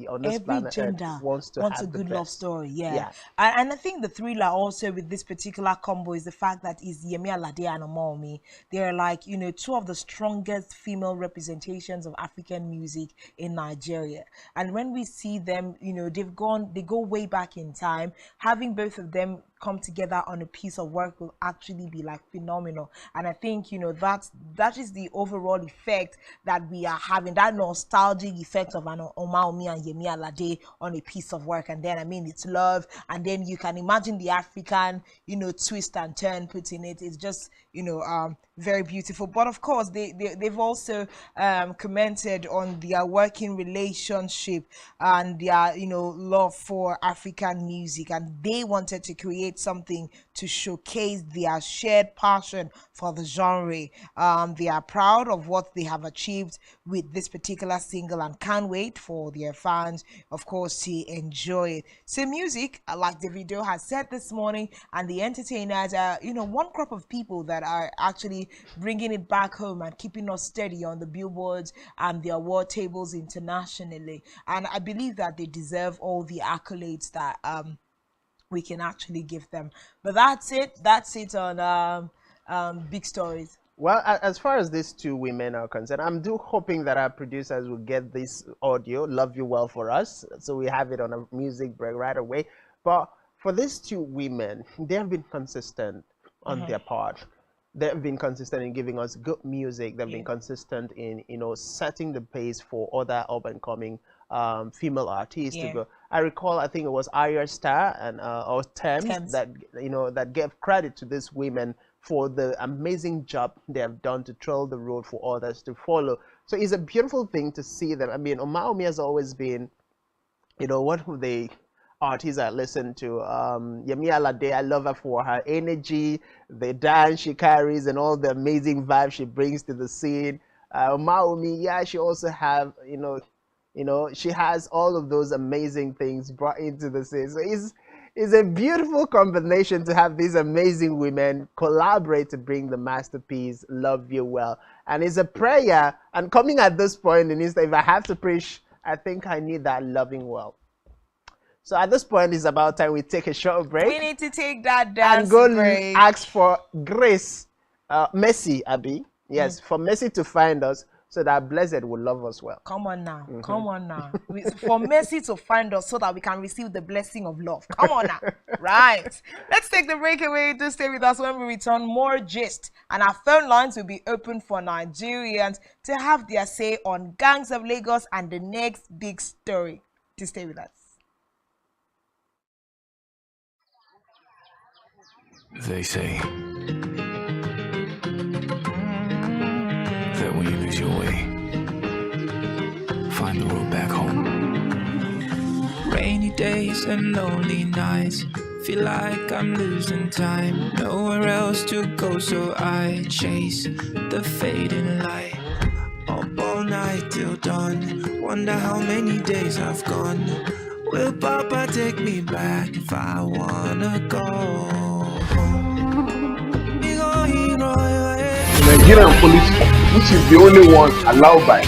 on this every planet gender Earth wants to have a the good love best. story. Yeah. Yeah. And I think the thriller also with this particular combo is the fact that is Yemi Alade and Omaumi. They're like, two of the strongest female representations of African music in Nigeria. And when we see them, they go way back in time. Having both of them come together on a piece of work will actually be like phenomenal. And I think that is the overall effect that we are having, that nostalgic effect of an Omaumi and Yemi Alade on a piece of work. And then it's love, and then you can imagine the African twist and turn put in it. It's just very beautiful. But of course they've also commented on their working relationship and their love for African music, and they wanted to create something to showcase their shared passion for the genre. They are proud of what they have achieved with this particular single and can't wait for their fans, of course, to enjoy it. So music, like the video has said this morning, and the entertainers are one crop of people that are actually bringing it back home and keeping us steady on the billboards and the award tables internationally. And I believe that they deserve all the accolades that we can actually give them. But that's it on big stories? Well, as far as these two women are concerned, I'm hoping that our producers will get this audio, Love You Well, for us. So we have it on a music break right away. But for these two women, they have been consistent on their part. They've been consistent in giving us good music. They've been consistent in, setting the pace for other up-and-coming female artists to go. I recall, I think it was Arya Star and or Thames that that gave credit to these women for the amazing job they have done to trail the road for others to follow. So it's a beautiful thing to see them. I mean, Omaomi has always been, one of the artists I listen to. Yemi Alade, I love her for her energy, the dance she carries, and all the amazing vibes she brings to the scene. Omaomi, yeah, she also have, she has all of those amazing things brought into the scene. So it's a beautiful combination to have these amazing women collaborate to bring the masterpiece, Love You Well. And it's a prayer, and coming at this point in Insta, if I have to preach, I think I need that loving well. So at this point, it's about time we take a short break. We need to take that dance and go break. Ask for grace, mercy, Abby. Yes, for mercy to find us, so that blessed will love us well. Come on now. Come on now. For mercy to find us so that we can receive the blessing of love. Come on now. Right. Let's take the break away. Do stay with us. When we return, more gist. And our phone lines will be open for Nigerians to have their say on gangs of Lagos and the next big story. To stay with us. They say that when you lose your way, find the road back home. Rainy days and lonely nights, feel like I'm losing time. Nowhere else to go, so I chase the fading light. Up all night till dawn, wonder how many days I've gone. Will Papa take me back if I wanna go home? Nigerian police, which is the only one allowed by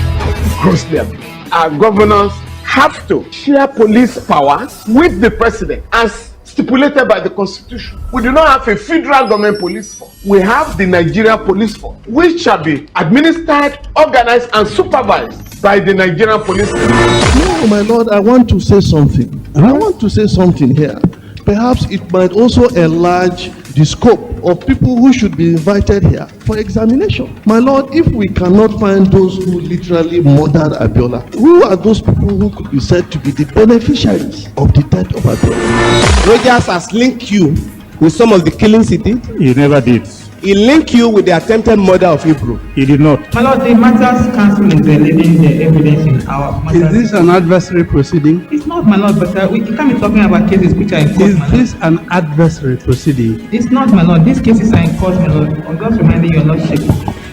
grossly abused. Our governors have to share police power with the president as stipulated by the constitution. We do not have a federal government police force. We have the Nigeria Police Force, which shall be administered, organized, and supervised by the Nigerian Police Force. No, my lord, I want to say something. I want to say something here. Perhaps it might also enlarge the scope of people who should be invited here for examination. My lord, if we cannot find those who literally murdered Abiola, who are those people who could be said to be the beneficiaries of the death of Abiola? Rogers has linked you with some of the killings he did. He never did. He linked you with the attempted murder of Hebrew. He did not. My lord, the matters council is leading the evidence in our matters. Is this an adversary proceeding? It's not, my lord, but we can't be talking about cases which are in court. Is this an adversary proceeding? It's not, my lord. These cases are in court, my lord. I'm just reminding your lordship.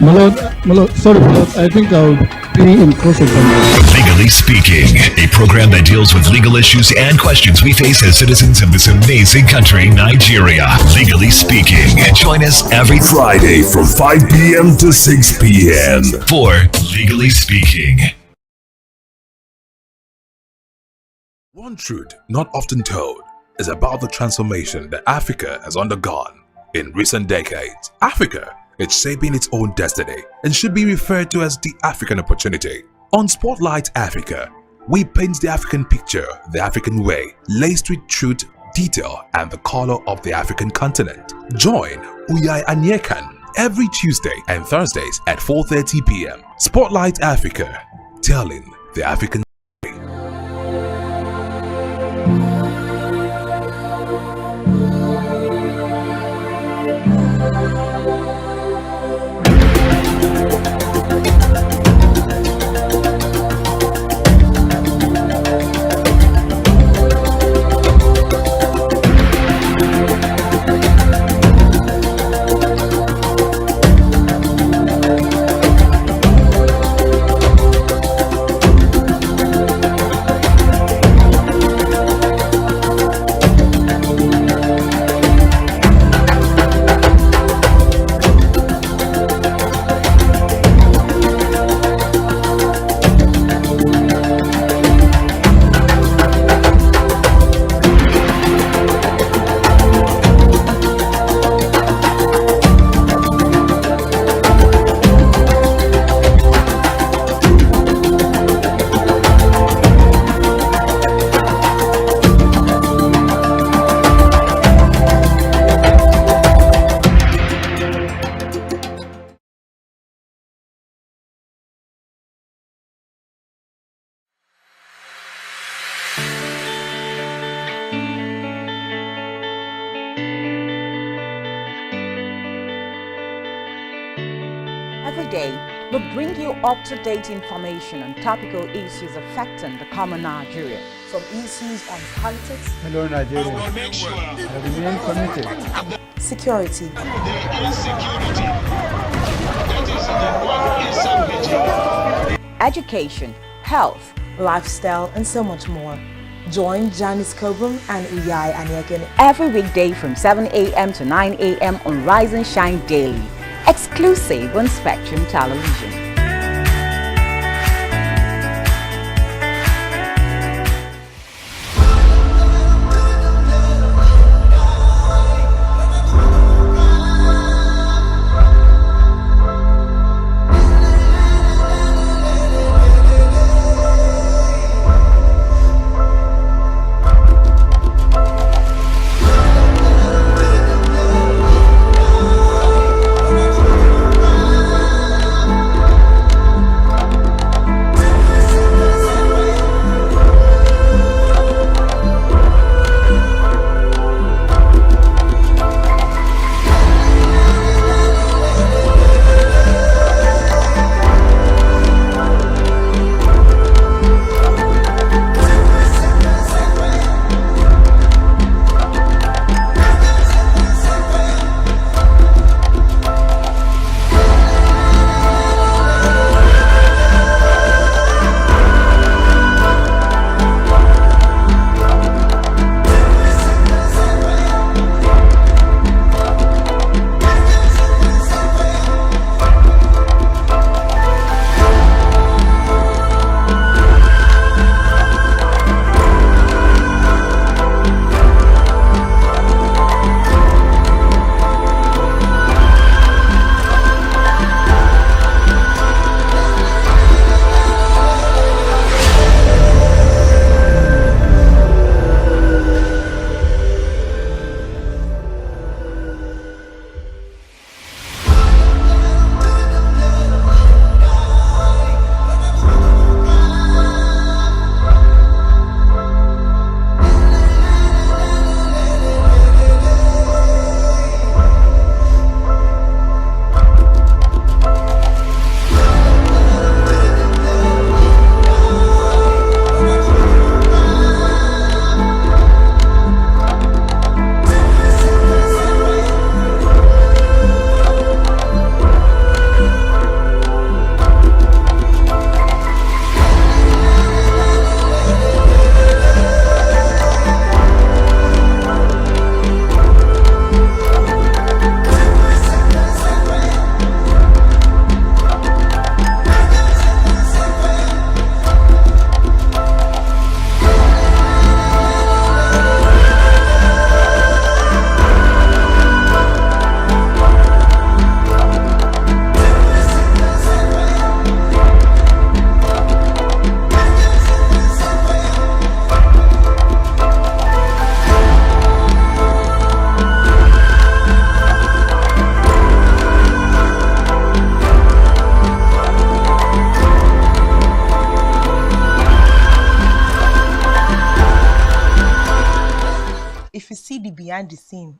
My lord, sorry, my lord, I think I'll be in cross-examination. Legally Speaking, a program that deals with legal issues and questions we face as citizens of this amazing country, Nigeria. Legally Speaking. Join us every Friday from 5 p.m. to 6 p.m. for Legally Speaking. One truth not often told is about the transformation that Africa has undergone. In recent decades, Africa is shaping its own destiny and should be referred to as the African opportunity. On Spotlight Africa, we paint the African picture the African way, laced with truth, detail, and the color of the African continent. Join Uyai Anyekan every Tuesday and Thursdays at 4:30 p.m. Spotlight Africa, telling the African story. Every day, we bring you up-to-date information on topical issues affecting the common Nigerian. From issues on politics, Hello, Nigeria. I remain committed. security, Education, health, lifestyle, and so much more. Join Janice Kobum and Uyai Anyeken every weekday from 7 a.m. to 9 a.m. on Rise and Shine Daily, exclusive on Spectrum Television. if you see the behind the scene,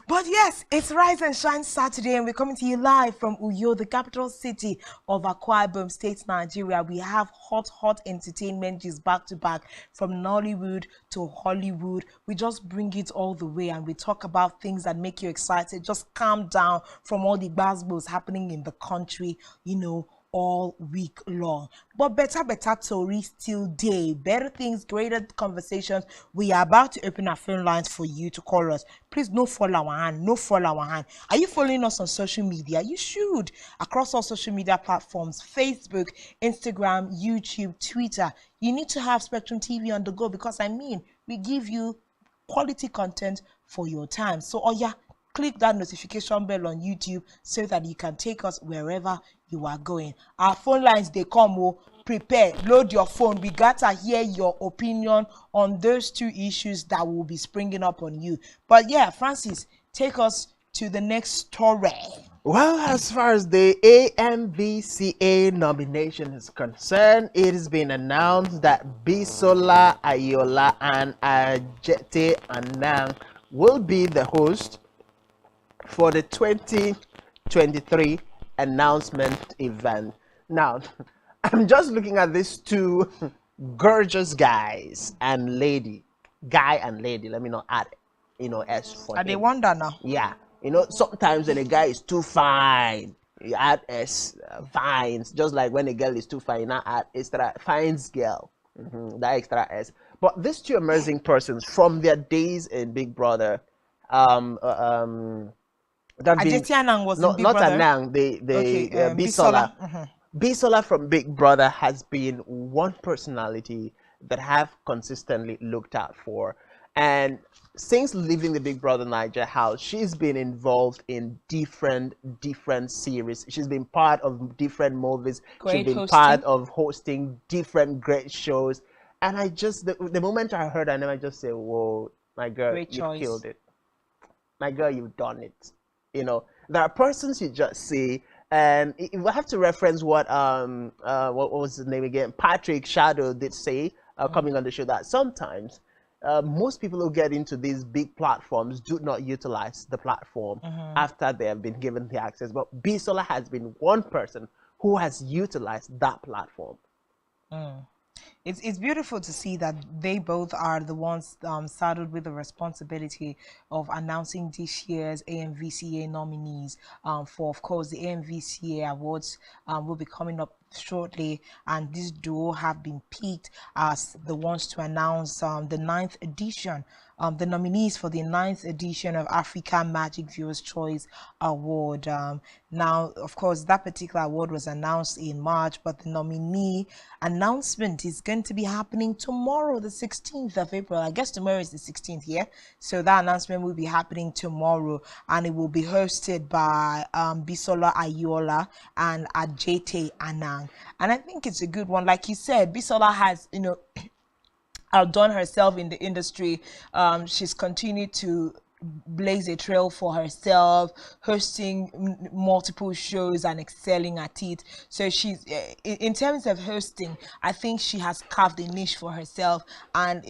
but yes, it's Rise and Shine Saturday, and we're coming to you live from Uyo, the capital city of Akwa Ibom State, Nigeria. We have hot entertainment just back to back, from Nollywood to Hollywood. We just bring it all the way, and we talk about things that make you excited. Just calm down from all the buzzwords happening in the country, you know, all week long. But better Tori still day. Better things, greater conversations. We are about to open our phone lines for you to call us. Please no fall our hand. No fall our hand. Are you following us on social media? You should. Across all social media platforms, Facebook, Instagram, YouTube, Twitter. You need to have Spectrum TV on the go, because I mean, we give you quality content for your time. So, oh yeah, click that notification bell on YouTube so that you can take us wherever you are going. Our phone lines, they come. Oh, prepare, load your phone. We got to hear your opinion on those two issues that will be springing up on you. But yeah, Francis, take us to the next story. Well, as far as the AMVCA nomination is concerned, it has been announced that Bisola Ayola and Ajete Anang will be the host for the 2023 2023 announcement event. Now, I'm just looking at these two gorgeous guys and lady, guy and lady. Let me not add, S for Are they him. wonder now? Yeah, sometimes when a guy is too fine, you add S, fines. Just like when a girl is too fine, you now add extra fines girl. That extra S. But these two amazing persons from their days in Big Brother, that been Ajeti Anang was no, in Big not Brother. Anang, Okay, Bisola. Bisola. Bisola from Big Brother has been one personality that have consistently looked out for, and since leaving the Big Brother Niger house, she's been involved in different series. She's been part of different movies. She's Great been hosting. part of hosting different great shows. And I just the moment I heard her name, I just say, "Whoa, my girl, Great you've choice. killed it. My girl, you've done it." There are persons you just see, and we have to reference what was his name again? Patrick Shadow did say coming on the show, that sometimes most people who get into these big platforms do not utilize the platform after they have been given the access. But Bisola has been one person who has utilized that platform. It's beautiful to see that they both are the ones saddled with the responsibility of announcing this year's AMVCA nominees for, of course, the AMVCA awards will be coming up shortly, and this duo have been picked as the ones to announce the 9th edition, the nominees for the 9th edition of Africa Magic Viewers Choice Award. Now, of course, that particular award was announced in March, but the nominee announcement is going to be happening tomorrow, the 16th of April. I guess tomorrow is the 16th, yeah? So that announcement will be happening tomorrow, and it will be hosted by Bisola Ayola and Ajete Anang. And I think it's a good one. Like you said, Bisola has, outdone herself in the industry. She's continued to blaze a trail for herself, hosting multiple shows and excelling at it. So she's in terms of hosting, I think she has carved a niche for herself, and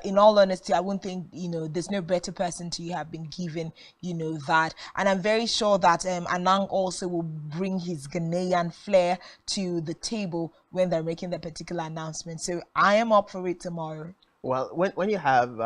in all honesty, I wouldn't think there's no better person to have been given that. And I'm very sure that Anang also will bring his Ghanaian flair to the table when they're making the particular announcement. So I am up for it tomorrow. Well, when you have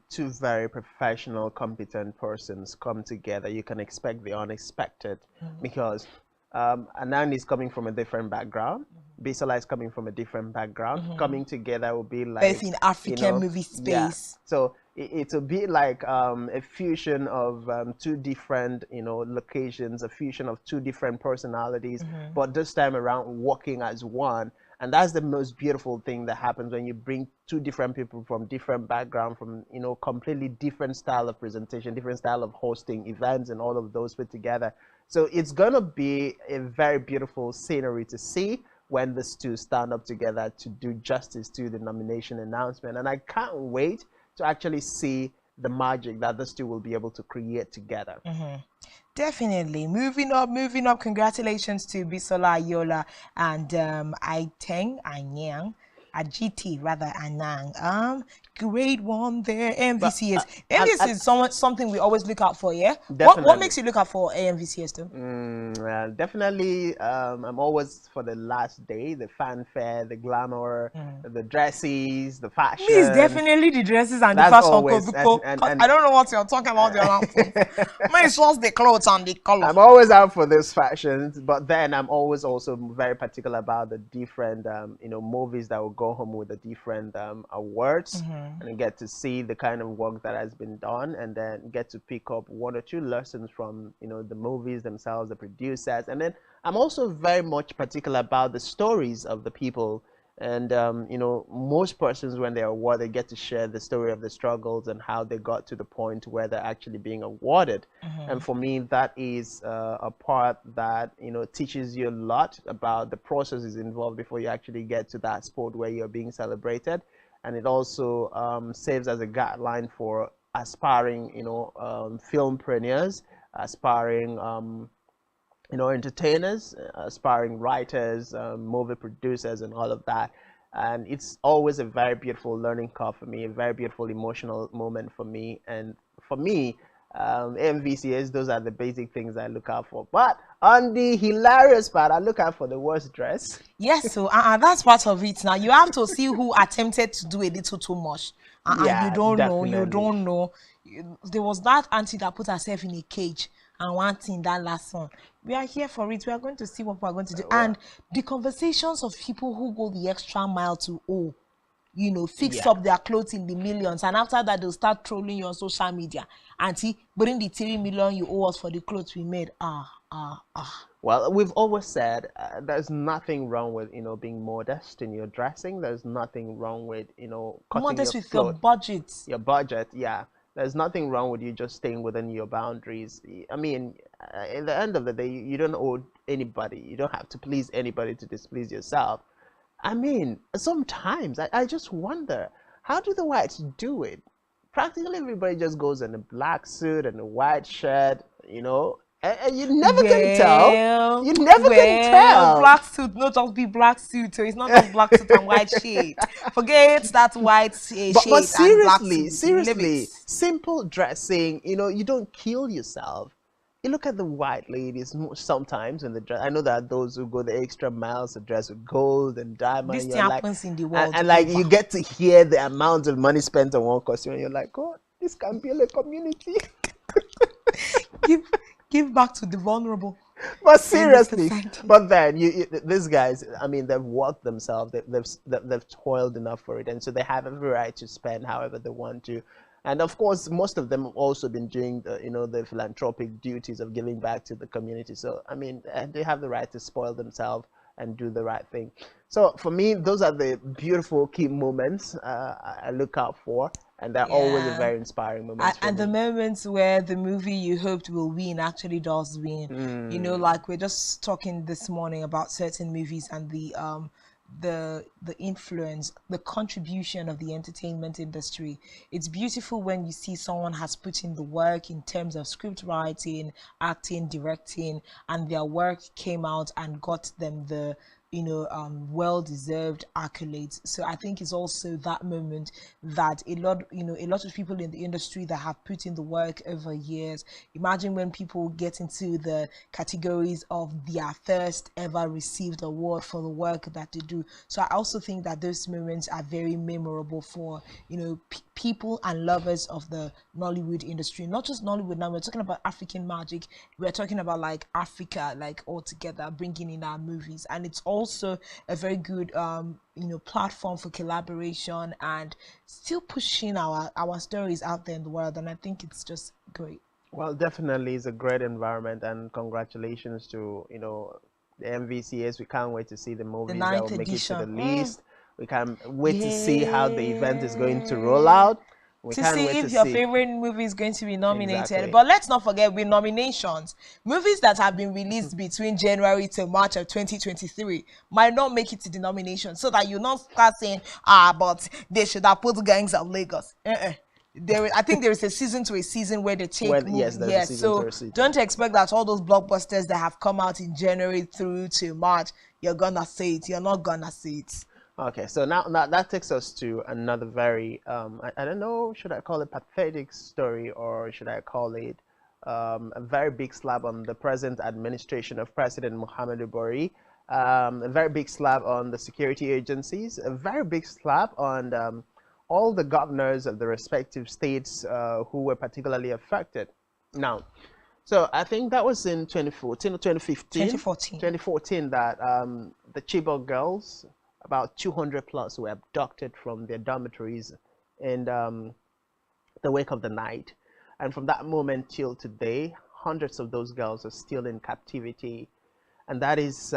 two very professional, competent persons come together, you can expect the unexpected, because Anand is coming from a different background. Bisola is coming from a different background. Coming together will be like both in African movie space. Yeah. So it will be like a fusion of two different locations, a fusion of two different personalities, but this time around working as one. And that's the most beautiful thing that happens when you bring two different people from different background, from completely different style of presentation, different style of hosting events, and all of those put together. So it's gonna be a very beautiful scenery to see when these two stand up together to do justice to the nomination announcement. And I can't wait to actually see the magic that these two will be able to create together. Definitely. Moving up. Congratulations to Bisola Ayola and Anyang. Ajiti, rather, Anang. Great one there. MVCS. MVCS is something we always look out for, yeah? What makes you look out for AMVCS though? Definitely, I'm always for the last day, the fanfare, the glamour, the dresses, the fashion. Me is definitely the dresses and the fashion. I don't know what you're talking about. Me is just the clothes and the color. I'm always out for those fashions, but then I'm always also very particular about the different, movies that will go home with the different awards, and get to see the kind of work that has been done, and then get to pick up one or two lessons from the movies themselves, the producers. And then I'm also very much particular about the stories of the people. And most persons, when they're awarded, they get to share the story of the struggles and how they got to the point where they're actually being awarded. And for me, that is a part that teaches you a lot about the processes involved before you actually get to that spot where you're being celebrated. And it also serves as a guideline for aspiring filmpreneurs, aspiring entertainers, aspiring writers, movie producers, and all of that. And it's always a very beautiful learning curve for me, a very beautiful emotional moment for me. And for me, MVCs, those are the basic things I look out for. But on the hilarious part, I look out for the worst dress. Yes, so that's part of it. Now you have to see who attempted to do a little too much. Yeah, You don't know. You definitely. don't know. There was that auntie that put herself in a cage, and one thing that last one. We are here for it. We are going to see what we are going to do, and the conversations of people who go the extra mile to fix up their clothes in the millions, and after that they'll start trolling you on social media. Auntie, bring the 3 million you owe us for the clothes we made. Well, we've always said there's nothing wrong with being modest in your dressing. There's nothing wrong with cutting Modest your with your budget. Your budget, yeah. There's nothing wrong with you just staying within your boundaries. I mean, in the end of the day, you don't owe anybody. You don't have to please anybody to displease yourself. I mean, sometimes I just wonder, how do the whites do it? Practically everybody just goes in a black suit and a white shirt, and you never can tell. You never can tell. Black suit, not just be black suit. So it's not just black suit and white shade. Forget that white shade. But seriously, seriously, simple dressing. You don't kill yourself. You look at the white ladies sometimes in the dress. I know that those who go the extra miles to dress with gold and diamond. This thing happens in the world. And like you get to hear the amount of money spent on one costume, and you're like, God, this can build a community. Give back to the vulnerable. But seriously, but then these guys, I mean, they've worked themselves. They've toiled enough for it, and so they have every right to spend however they want to. And of course, most of them have also been doing the philanthropic duties of giving back to the community. So I mean, they have the right to spoil themselves and do the right thing. So for me, those are the beautiful key moments I look out for, and they're always a very inspiring moment. And the moments where the movie you hoped will win actually does win. Like we're just talking this morning about certain movies and the influence, the contribution of the entertainment industry. It's beautiful when you see someone has put in the work in terms of script writing, acting, directing, and their work came out and got them the well-deserved accolades. So I think it's also that moment that a lot of people in the industry that have put in the work over years. Imagine when people get into the categories of their first ever received award for the work that they do. So I also think that those moments are very memorable for people and lovers of the Nollywood industry. Not just Nollywood. Now we're talking about African magic. We're talking about like Africa, like all together, bringing in our movies, and it's also a very good platform for collaboration and still pushing our stories out there in the world. And I think it's just great. Well, definitely, it's a great environment, and congratulations to the MVCs. We can't wait to see the movies that will make it to the list. We can't wait to see how the event is going to roll out. To see if your favorite movie is going to be nominated. Exactly. But let's not forget, with nominations, movies that have been released between January to March of 2023 might not make it to the nomination, so that you not start saying, but they should have put Gangs of Lagos. I think there is a season to a season where they take movies. So don't expect that all those blockbusters that have come out in January through to March, you're gonna say it. You're not gonna say it. Okay, so now that takes us to another very I don't know, should I call it pathetic story, or should I call it a very big slap on the present administration of President Muhammadu Buhari, a very big slap on the security agencies, a very big slap on all the governors of the respective states who were particularly affected. Now, so I think that was in 2014 or 2015? 2014 that the Chibok girls, about 200 plus, were abducted from their dormitories in the wake of the night. And from that moment till today, hundreds of those girls are still in captivity. And that is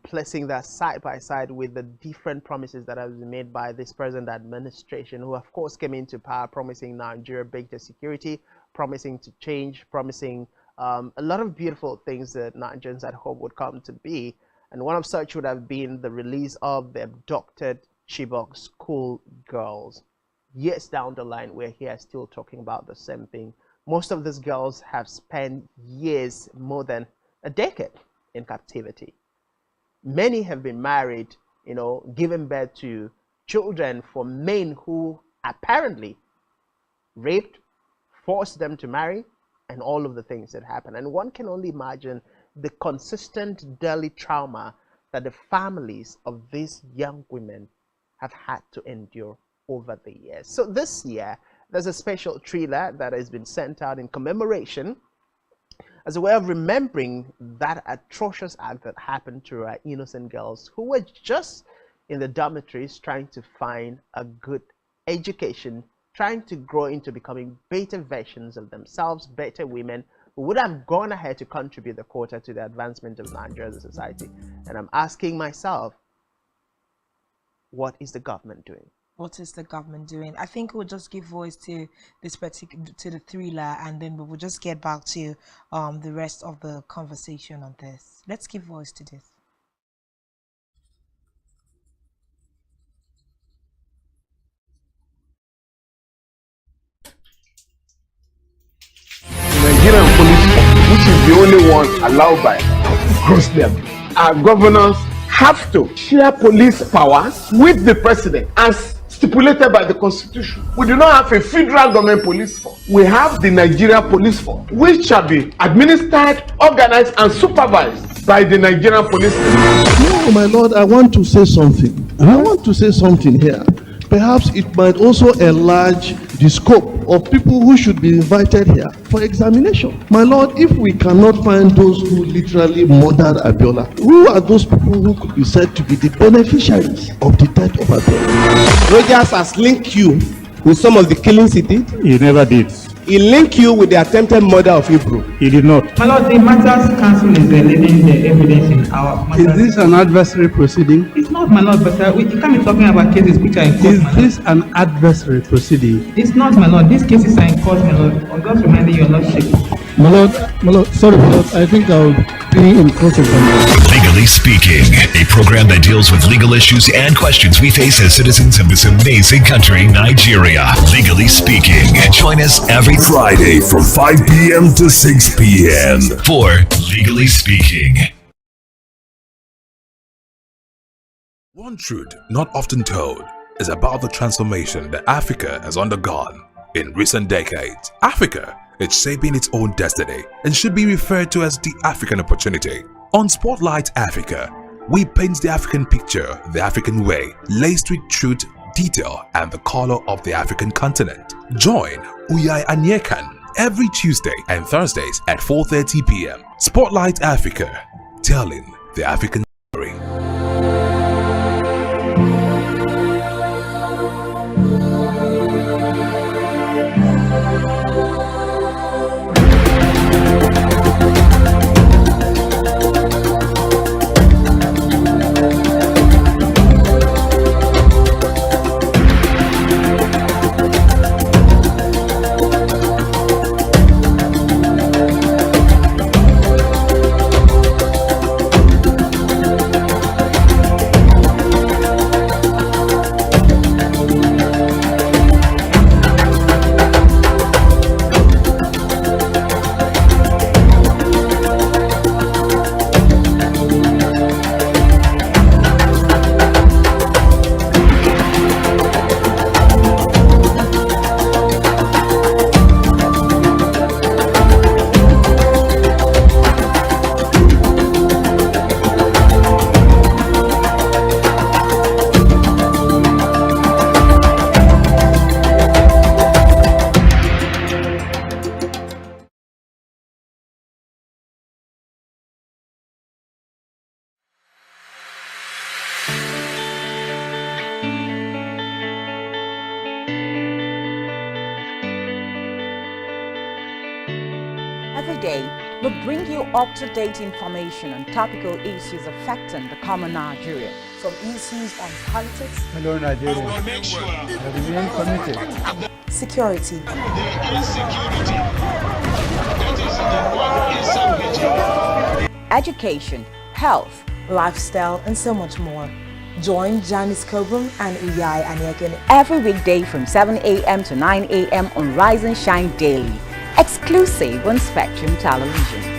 placing that side by side with the different promises that have been made by this present administration, who of course came into power promising Nigeria greater security, promising to change, promising a lot of beautiful things that Nigerians had hoped would come to be. And one of such would have been the release of the abducted Chibok school girls. Years down the line, we're here still talking about the same thing. Most of these girls have spent years, more than a decade, in captivity. Many have been married, giving birth to children for men who apparently raped, force them to marry, and all of the things that happen. And one can only imagine the consistent daily trauma that the families of these young women have had to endure over the years. So this year, there's a special trailer that has been sent out in commemoration as a way of remembering that atrocious act that happened to our innocent girls who were just in the dormitories trying to find a good education, trying to grow into becoming better versions of themselves, better women who would have gone ahead to contribute the quota to the advancement of Nigeria as a society. And I'm asking myself, what is the government doing? What is the government doing? I think we'll just give voice to this to the thriller, and then we will just get back to the rest of the conversation on this. Let's give voice to this. Nigerian police, which is the only one allowed by them. Our governors have to share police powers with the president as stipulated by the constitution. We do not have a federal government police force. We have the Nigeria police force, which shall be administered, organized, and supervised by the Nigerian police force. No, my lord, I want to say something. I want to say something here. Perhaps it might also enlarge the scope of people who should be invited here for examination. My lord, if we cannot find those who literally murdered Abiola, who are those people who could be said to be the beneficiaries of the death of Abiola? Rogers has linked you with some of the killings he did. He never did. He linked you with the attempted murder of Hebrew. He did not. My lord, the matters council is leaving the evidence in our matters. Is this an adversary proceeding? It's not, my lord, but we can't be talking about cases which are in court. Is this an adversary proceeding? It's not, my lord. These cases are in court, my lord. I'm just reminding your lordship. My lord, sorry, my lord. I think I'll be in cross-examination. Legally Speaking, a program that deals with legal issues and questions we face as citizens of this amazing country, Nigeria. Legally Speaking. Join us every Friday from 5 p.m. to 6 p.m. for Legally Speaking. One truth not often told is about the transformation that Africa has undergone in recent decades. Africa is shaping its own destiny and should be referred to as the African opportunity. On Spotlight Africa, we paint the African picture the African way, laced with truth, detail, and the color of the African continent. Join Uyai Anyekan every Tuesday and Thursdays at 4:30 p.m. Spotlight Africa, telling the African story. Every day, we bring you up-to-date information on topical issues affecting the common Nigerian. From issues on politics, Hello, Nigeria. I remain committed. security, education, health, lifestyle, and so much more. Join Janice Kobum and Uyai Anyekan every weekday from 7 a.m. to 9 a.m. on Rise and Shine Daily, exclusive on Spectrum Television.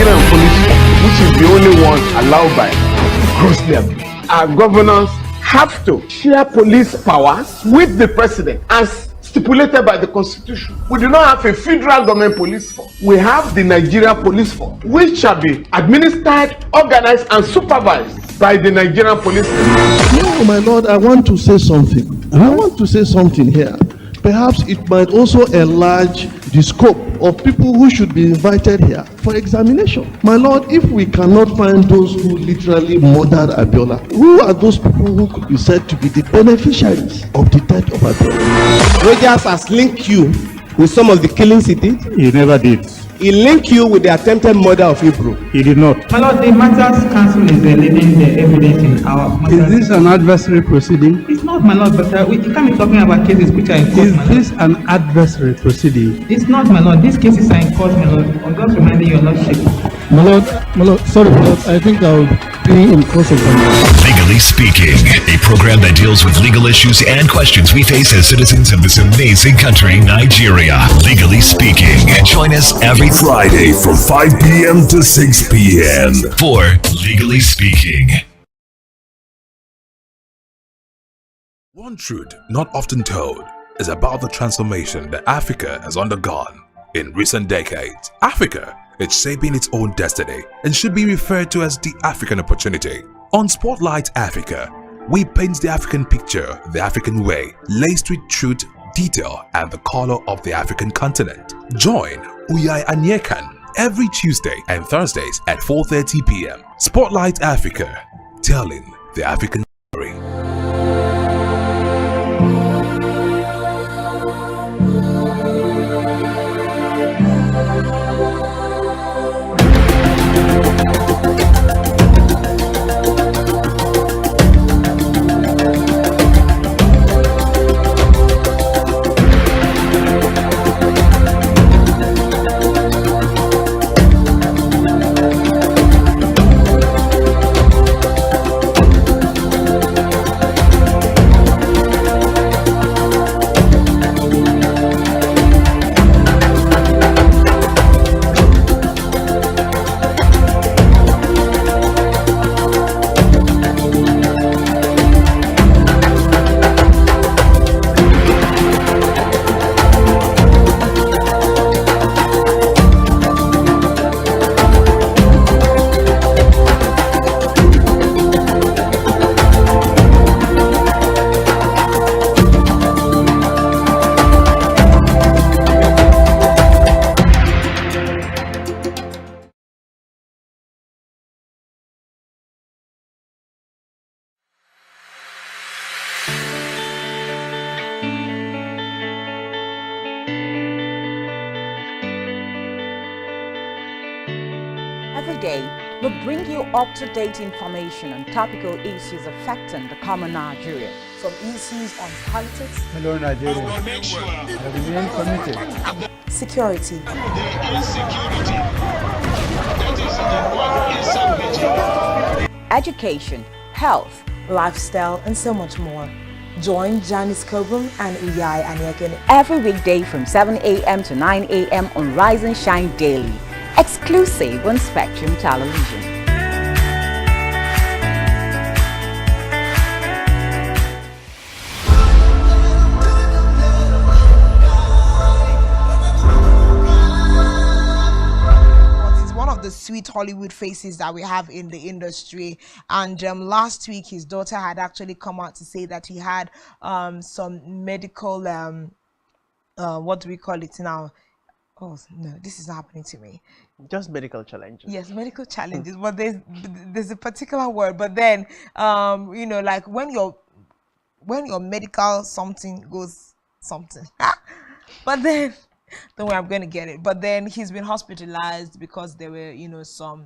Nigerian police force, which is the only one allowed by grossly. Our governors have to share police powers with the president as stipulated by the constitution. We do not have a federal government police force. We have the Nigeria police force, which shall be administered, organized, and supervised by the Nigerian police force. No, my lord, I want to say something. I want to say something here. Perhaps it might also enlarge the scope of people who should be invited here for examination. My lord, if we cannot find those who literally murdered Abiola, who are those people who could be said to be the beneficiaries of the death of Abiola? Rogers has linked you with some of the killings he did. He never did. He linked you with the attempted murder of Hebrew. He did not. My lord, the matters council is leaving the evidence in our matters. Is this an adversary proceeding? It's not, my lord, but we can't be talking about cases which are in court. Is this an adversary proceeding? It's not, my lord. These cases are in court, my lord. I'm just reminding your lordship. My lord, sorry, my lord. I think I'll be in cross examination. Legally Speaking, a program that deals with legal issues and questions we face as citizens of this amazing country, Nigeria. Legally Speaking. Join us every Friday from 5 p.m. to 6 p.m. for Legally Speaking. One truth not often told is about the transformation that Africa has undergone in recent decades. Africa is shaping its own destiny and should be referred to as the African opportunity. On Spotlight Africa, we paint the African picture the African way, laced with truth, detail, and the color of the African continent. Join Uyai Anyekan every Tuesday and Thursdays at 4:30 p.m. Spotlight Africa, telling the African story. Every day, we bring you up-to-date information on topical issues affecting the common Nigerian. Some issues on politics, Hello, Nigeria. I remain committed. security, education, health, lifestyle, and so much more. Join Janice Kobum and Uyai Anyeken every weekday from 7 a.m. to 9 a.m. on Rise and Shine Daily, exclusive on Spectrum Television. The sweet Hollywood faces that we have in the industry, and last week his daughter had actually come out to say that he had some medical what do we call it now? Oh no, this is not happening to me. Just medical challenges. Yes, medical challenges, but there's a particular word. But then you know, like when your medical something goes something, but then. Don't worry, I'm going to get it. But then he's been hospitalized because there were, you know, some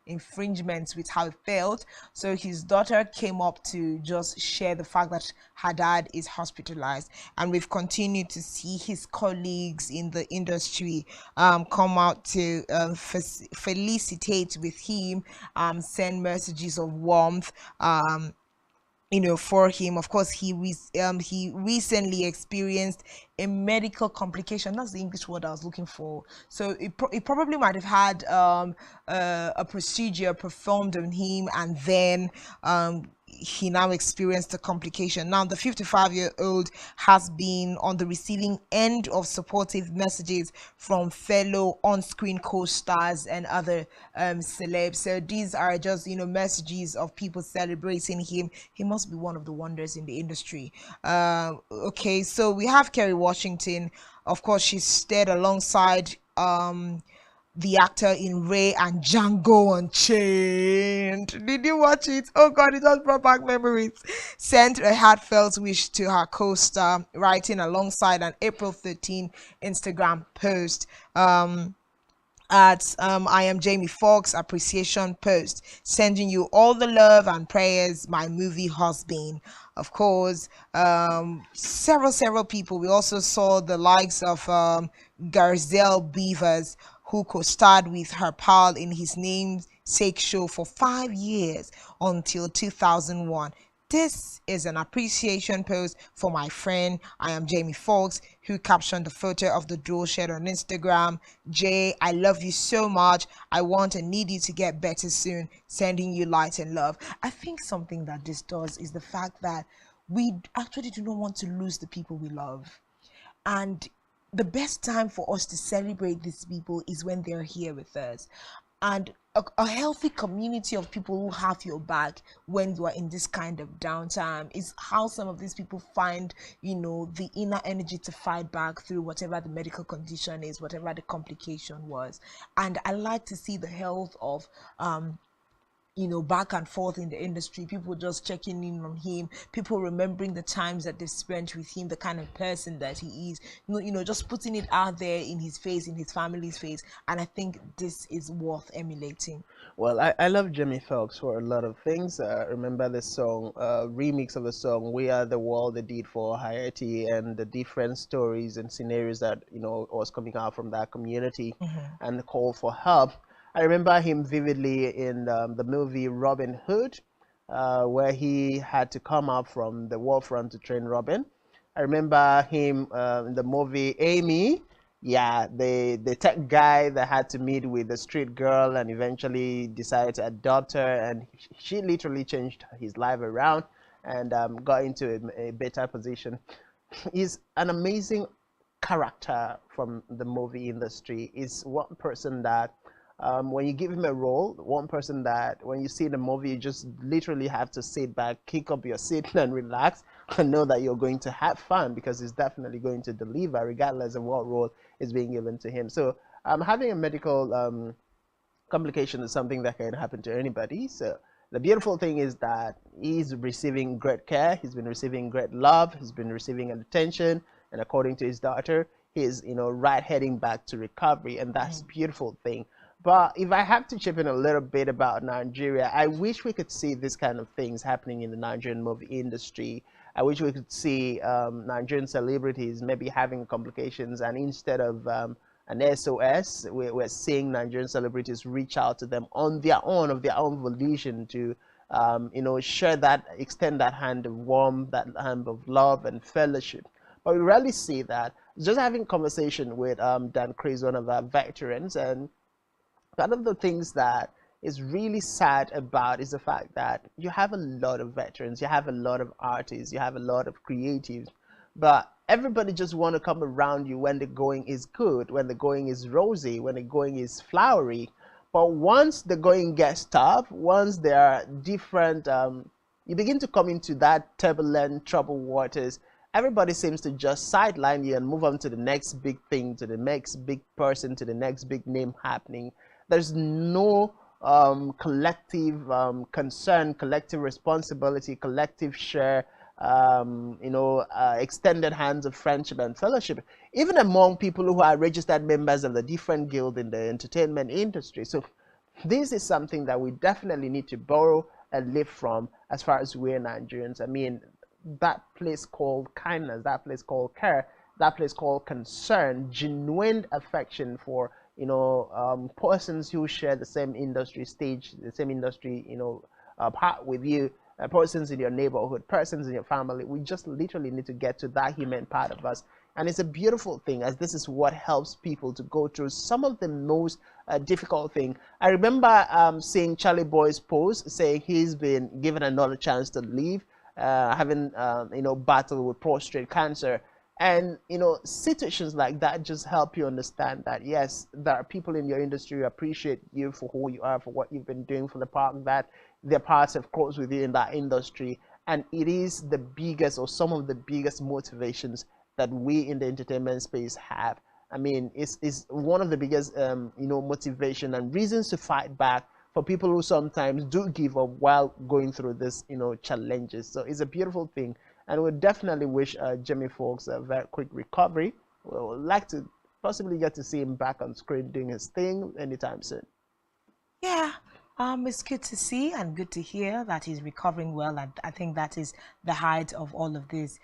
infringements with how it failed. So his daughter came up to just share the fact that her dad is hospitalized. And we've continued to see his colleagues in the industry come out to felicitate with him, send messages of warmth, for him. Of course, he recently experienced a medical complication. That's the English word I was looking for. So it probably might have had a procedure performed on him, and then he now experienced a complication. Now, the 55-year-old has been on the receiving end of supportive messages from fellow on-screen co-stars and other celebs. So these are just, messages of people celebrating him. He must be one of the wonders in the industry. Okay, so we have Kerry Washington. Of course, she stayed alongside the actor in Ray and Django Unchained. Did you watch it? Oh God, it just brought back memories. Sent a heartfelt wish to her co-star, writing alongside an April 13 Instagram post. At I am Jamie Foxx appreciation post, sending you all the love and prayers, my movie husband. Of course, several people. We also saw the likes of Garzel Beavers, who co-starred with her pal in his namesake show for 5 years until 2001. This is an appreciation post for my friend, I am Jamie Foxx, who captioned the photo of the duo shared on Instagram. Jay, I love you so much. I want and need you to get better soon. Sending you light and love. I think something that this does is the fact that we actually do not want to lose the people we love. And the best time for us to celebrate these people is when they're here with us. And a healthy community of people who have your back when you are in this kind of downtime is how some of these people find, the inner energy to fight back through whatever the medical condition is, whatever the complication was. And I like to see the health of back and forth in the industry, people just checking in on him, people remembering the times that they spent with him, the kind of person that he is, just putting it out there in his face, in his family's face. And I think this is worth emulating. Well, I love Jimmy Foxx for a lot of things. Remember the song, remix of the song "We Are the World" they did for Haiti, and the different stories and scenarios that was coming out from that community, and the call for help. I remember him vividly in the movie Robin Hood, where he had to come up from the war front to train Robin. I remember him in the movie Amy. Yeah, the tech guy that had to meet with the street girl and eventually decided to adopt her, and she literally changed his life around and got into a better position. He's an amazing character from the movie industry. Is one person that when you give him a role, one person that when you see the movie, you just literally have to sit back, kick up your seat and relax and know that you're going to have fun, because he's definitely going to deliver regardless of what role is being given to him. So having a medical complication is something that can happen to anybody. So the beautiful thing is that he's receiving great care, he's been receiving great love, he's been receiving attention, and according to his daughter, he's right heading back to recovery, and that's a beautiful thing. But if I have to chip in a little bit about Nigeria, I wish we could see this kind of things happening in the Nigerian movie industry. I wish we could see Nigerian celebrities maybe having complications, and instead of an SOS, we're seeing Nigerian celebrities reach out to them on their own, of their own volition, to share that, extend that hand of warmth, that hand of love and fellowship. But we rarely see that. Just having conversation with Dan Chris, one of our veterans, and one of the things that is really sad about is the fact that you have a lot of veterans, you have a lot of artists, you have a lot of creatives, but everybody just want to come around you when the going is good, when the going is rosy, when the going is flowery. But once the going gets tough, once there are different, you begin to come into that turbulent, troubled waters, everybody seems to just sideline you and move on to the next big thing, to the next big person, to the next big name happening. There's no collective concern, collective responsibility, collective share, extended hands of friendship and fellowship, even among people who are registered members of the different guild in the entertainment industry. So this is something that we definitely need to borrow and live from as far as we're Nigerians. I mean, that place called kindness, that place called care, that place called concern, genuine affection for persons who share the same industry stage, the same industry part with you, persons in your neighborhood, persons in your family. We just literally need to get to that human part of us. And it's a beautiful thing, as this is what helps people to go through some of the most difficult thing. I remember seeing Charlie Boy's post saying he's been given another chance to live, having battled with prostate cancer. And situations like that just help you understand that yes, there are people in your industry who appreciate you for who you are, for what you've been doing, for the part that their parts have crossed with you in that industry. And it is the biggest, or some of the biggest motivations that we in the entertainment space have. I mean, it's one of the biggest motivation and reasons to fight back for people who sometimes do give up while going through this challenges. So it's a beautiful thing, and we definitely wish Jimmy Foxx a very quick recovery. We would like to possibly get to see him back on screen doing his thing anytime soon. Yeah, it's good to see and good to hear that he's recovering well. And I think that is the height of all of this,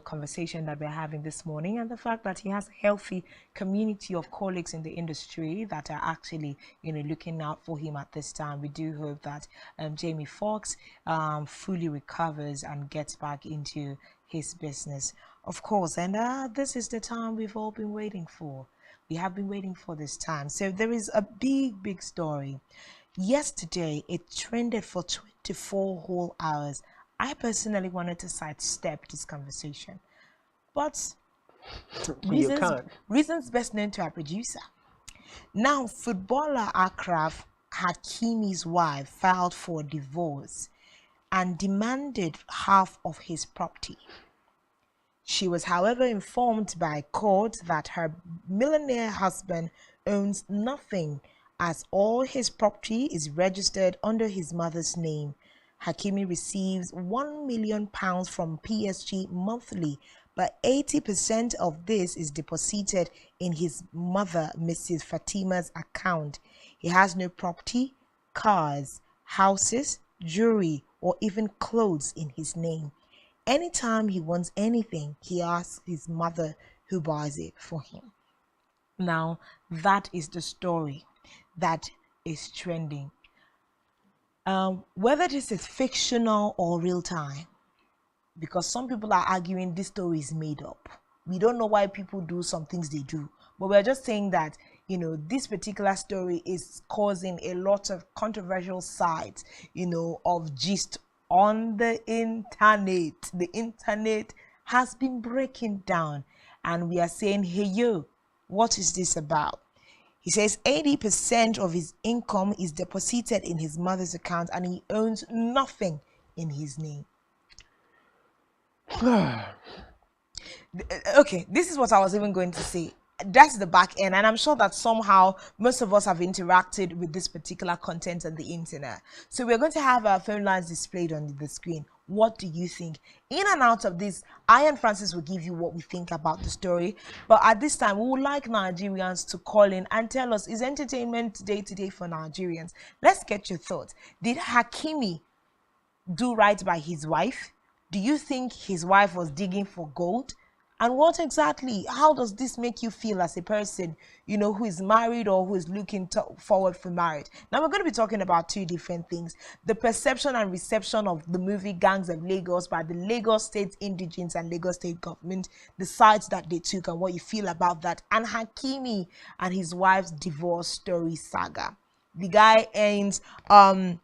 conversation that we're having this morning, and the fact that he has a healthy community of colleagues in the industry that are actually, looking out for him at this time. We do hope that Jamie Foxx fully recovers and gets back into his business, of course. And this is the time we've all been waiting for. We have been waiting for this time. So there is a big story. Yesterday, it trended for 24 whole hours. I personally wanted to sidestep this conversation, but reasons best known to our producer. Now, footballer Akraf Hakimi's wife filed for divorce and demanded half of his property. She was, however, informed by court that her millionaire husband owns nothing, as all his property is registered under his mother's name. Hakimi receives £1 million from PSG monthly, but 80% of this is deposited in his mother, Mrs. Fatima's account. He has no property, cars, houses, jewelry, or even clothes in his name. Anytime he wants anything, he asks his mother, who buys it for him. Now, that is the story that is trending. Whether this is fictional or real time, because some people are arguing this story is made up. We don't know why people do some things they do, but we're just saying that this particular story is causing a lot of controversial sides of gist on the internet. The internet has been breaking down, and we are saying, hey yo, what is this about? He says 80% of his income is deposited in his mother's account, and he owns nothing in his name. Okay, this is what I was even going to say. That's the back end, and I'm sure that somehow most of us have interacted with this particular content on the internet. So we're going to have our phone lines displayed on the screen. What do you think? In and out of this, I and Francis will give you what we think about the story, but at this time we would like Nigerians to call in and tell us, is entertainment day today for Nigerians? Let's get your thoughts. Did Hakimi do right by his wife? Do you think his wife was digging for gold? And what exactly, how does this make you feel as a person, who is married or who is looking forward for marriage? Now, we're going to be talking about two different things. The perception and reception of the movie Gangs of Lagos by the Lagos State Indigents and Lagos State government, the sides that they took and what you feel about that. And Hakimi and his wife's divorce story saga. The guy earns £1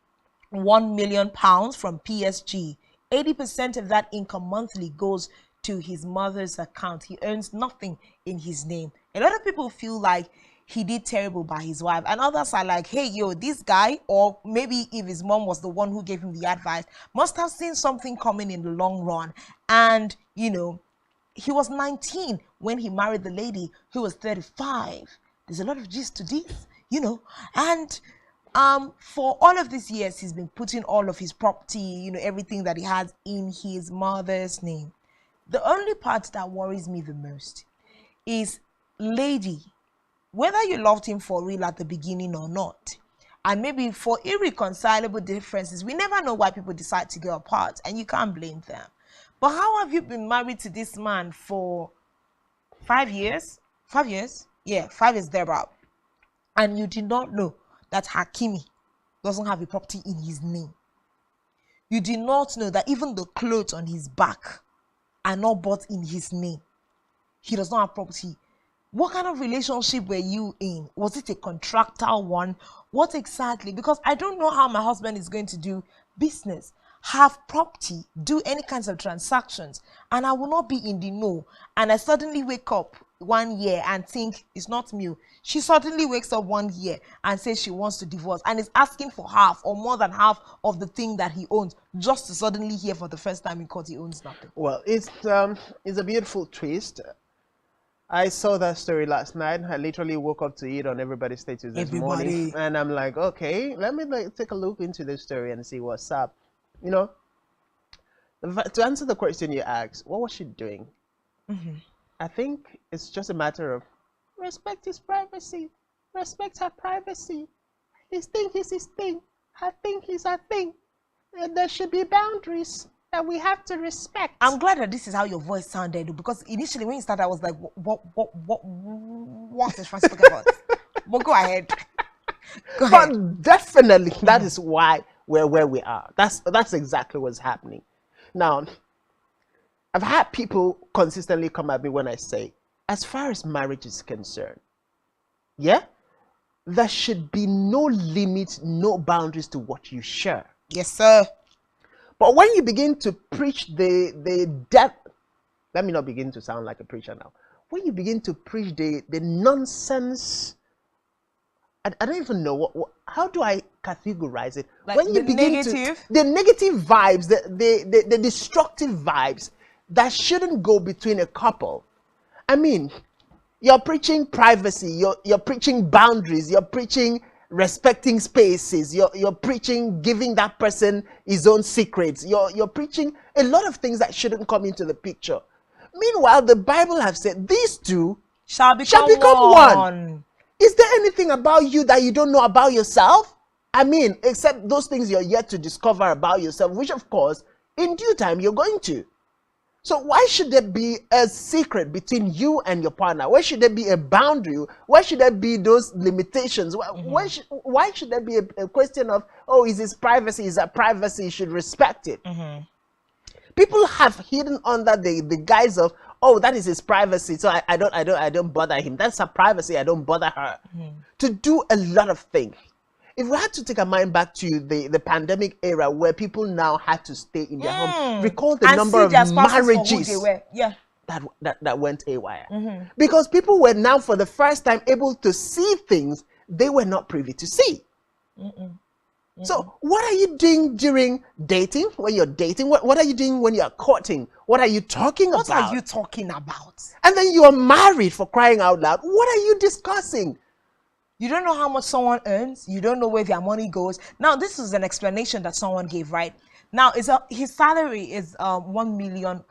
million from PSG. 80% of that income monthly goes to his mother's account. He earns nothing in his name. A lot of people feel like he did terrible by his wife, and others are like, hey yo, this guy, or maybe if his mom was the one who gave him the advice, must have seen something coming in the long run. And he was 19 when he married the lady who was 35. There's a lot of gist to this, and for all of these years he's been putting all of his property, everything that he has, in his mother's name. The only part that worries me the most is, lady, whether you loved him for real at the beginning or not, and maybe for irreconcilable differences, we never know why people decide to go apart, and you can't blame them. But how have you been married to this man for 5 years? 5 years? Yeah, 5 years thereabout. And you did not know that Hakimi doesn't have a property in his name. You did not know that even the clothes on his back are not bought in his name. He does not have property. What kind of relationship were you in? Was it a contractual one? What exactly? Because I don't know how my husband is going to do business, have property, do any kinds of transactions, and I will not be in the know. And I suddenly wake up one year and think it's not me. She suddenly wakes up one year and says she wants to divorce and is asking for half or more than half of the thing that he owns, just to suddenly hear for the first time in court he owns nothing. Well, it's a beautiful twist. I saw that story last night. I literally woke up to it on everybody's status this morning, and I'm like, okay, let me take a look into this story and see what's up. You know, to answer the question you asked, what was she doing? I think it's just a matter of respect his privacy, respect her privacy. His thing is his thing, her thing is her thing, and there should be boundaries that we have to respect. I'm glad that this is how your voice sounded, because initially when you started, I was like, what is Francis talking about? But go ahead. Go ahead. But definitely, that is why we're where we are. That's exactly what's happening. Now, I've had people consistently come at me when I say, as far as marriage is concerned, yeah, there should be no limit, no boundaries to what you share. Yes, sir. But when you begin to preach the depth, let me not begin to sound like a preacher now. When you begin to preach the nonsense, I don't even know how do I categorize it. Like when you begin the negative vibes, the destructive vibes that shouldn't go between a couple. I mean, you're preaching privacy, you're preaching boundaries, you're preaching respecting spaces, you're preaching giving that person his own secrets, you're preaching a lot of things that shouldn't come into the picture. Meanwhile, the Bible have said these two shall become one. Is there anything about you that you don't know about yourself? I mean, except those things you're yet to discover about yourself, which of course in due time you're going to. So why should there be a secret between you and your partner? Why should there be a boundary? Why should there be those limitations? Why should there be a question of, oh, is his privacy? Is that privacy? You should respect it. People have hidden under the guise of, oh, that is his privacy, so I don't bother him. That's her privacy. I don't bother her. To do a lot of things. If we had to take our mind back to the pandemic era where people now had to stay in their home, recall the number of marriages that went haywire. Because people were now for the first time able to see things they were not privy to see. So what are you doing during dating? When you're dating, what are you doing when you're courting? What are you talking about? What are you talking about? And then you are married, for crying out loud. What are you discussing? You don't know how much someone earns. You don't know where their money goes. Now, this is an explanation that someone gave, right? Now, his salary is £1 million.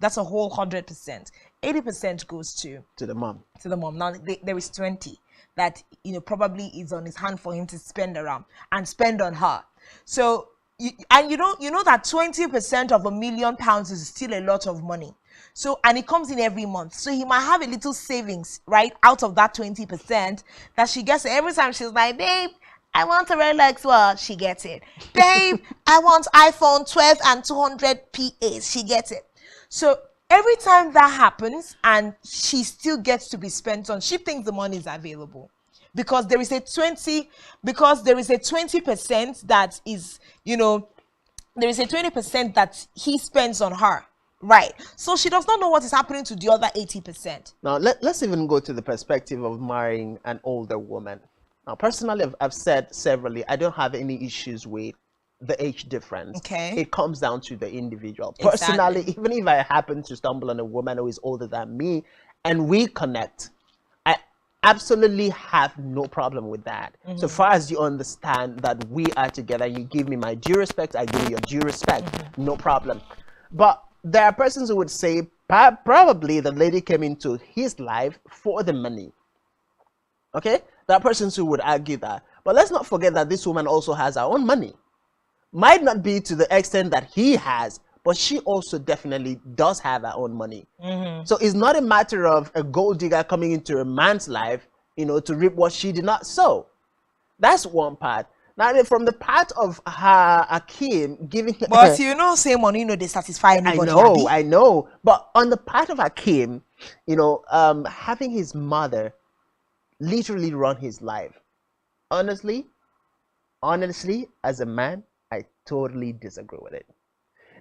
That's a whole 100%. 80% goes to the mom. To the mom. Now, there is 20 that probably is on his hand for him to spend around and spend on her. So, you know that 20% of £1 million is still a lot of money. So, and it comes in every month. So he might have a little savings, right, out of that 20% that she gets. Every time she's like, babe, I want a Rolex. Well, she gets it. Babe, I want iPhone 12 and 200 PAs. She gets it. So every time that happens and she still gets to be spent on, she thinks the money is available. Because there is a 20% that is, there is a 20% that he spends on her. Right. So she does not know what is happening to the other 80%. Now, let's even go to the perspective of marrying an older woman. Now, personally, I've said severally, I don't have any issues with the age difference. Okay. It comes down to the individual. Exactly. Personally, even if I happen to stumble on a woman who is older than me and we connect, I absolutely have no problem with that. So far as you understand that we are together, you give me my due respect, I give you your due respect, no problem. But there are persons who would say probably the lady came into his life for the money. Okay? There are persons who would argue that. But let's not forget that this woman also has her own money. Might not be to the extent that he has, but she also definitely does have her own money. So it's not a matter of a gold digger coming into a man's life, to reap what she did not sow. That's one part. Now, from the part of her Akim giving, But you know, say money, they satisfy anybody. I know. But on the part of Akim, having his mother literally run his life. Honestly, as a man, I totally disagree with it.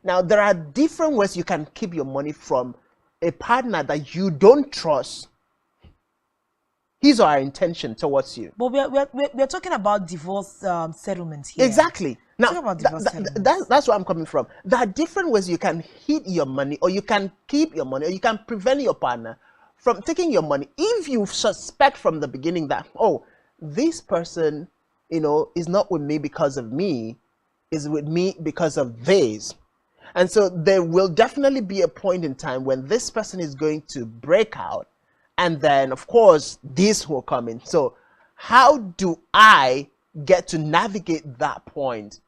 Now, there are different ways you can keep your money from a partner that you don't trust. His or her intention towards you. But we're talking about divorce settlements here. Exactly. Now, that's where I'm coming from. There are different ways you can hid your money, or you can keep your money, or you can prevent your partner from taking your money. If you suspect from the beginning that, oh, this person, is not with me because of me, is with me because of this. And so there will definitely be a point in time when this person is going to break out. And then, of course, this will come in. So how do I get to navigate that point?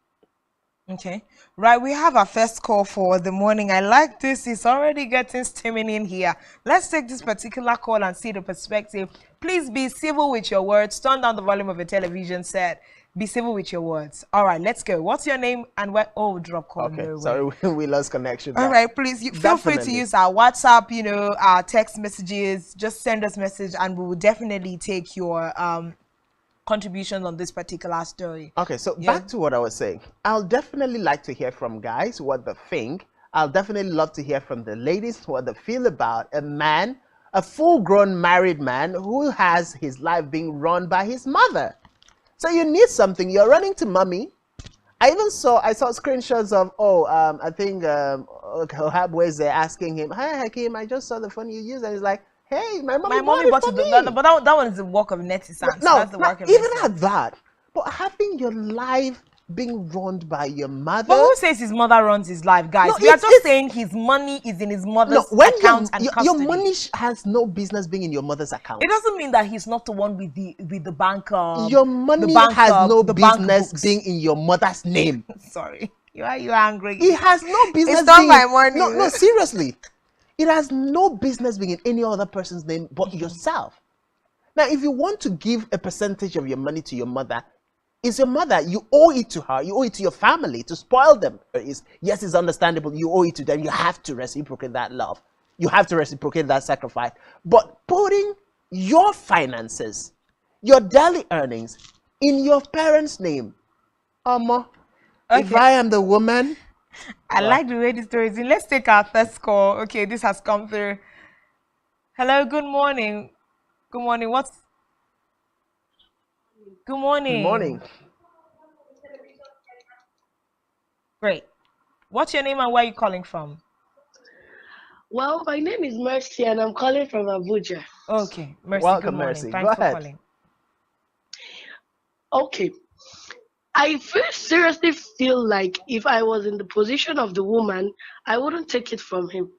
Okay. Right. We have our first call for the morning. I like this. It's already getting steaming in here. Let's take this particular call and see the perspective. Please be civil with your words. Turn down the volume of your television set. Be civil with your words. All right, let's go. What's your name and where? Oh, drop call. Okay, no sorry, we lost connection. All right, please feel free to use our WhatsApp, our text messages. Just send us message and we will definitely take your contribution on this particular story. Okay, so back to what I was saying. I'll definitely like to hear from guys what they think. I'll definitely love to hear from the ladies what they feel about a man, a full-grown married man who has his life being run by his mother. So you need something. You're running to mommy. I saw screenshots of I think Ohab was there asking him, "Hi Hakeem, I just saw the phone you used," and he's like, "Hey, my mommy bought it for me." But that one is the work of netizens. No, that's the work of even netizens. at that. But having your life being run by your mother. But who says his mother runs his life, guys? We are just saying his money is in his mother's account and custody. Your money has no business being in your mother's account. It doesn't mean that he's not the one with the bank. Your money has no business being in your mother's name. Sorry, you are angry. It has no business. It's not my money. No, seriously, it has no business being in any other person's name but yourself. Now, if you want to give a percentage of your money to your mother, it's your mother. You owe it to her. You owe it to your family to spoil them. Yes, it's understandable. You owe it to them. You have to reciprocate that love. You have to reciprocate that sacrifice. But putting your finances, your daily earnings, in your parents' name, if I am the woman. I like the way the story is in. Let's take our first call. Okay, this has come through. Hello, good morning. Good morning. Good morning. Good morning. Great. What's your name and where are you calling from? Well, my name is Mercy and I'm calling from Abuja. Okay, Mercy. Welcome, good morning. Mercy. Thanks Go ahead. for calling. Okay. I seriously feel like if I was in the position of the woman, I wouldn't take it from him.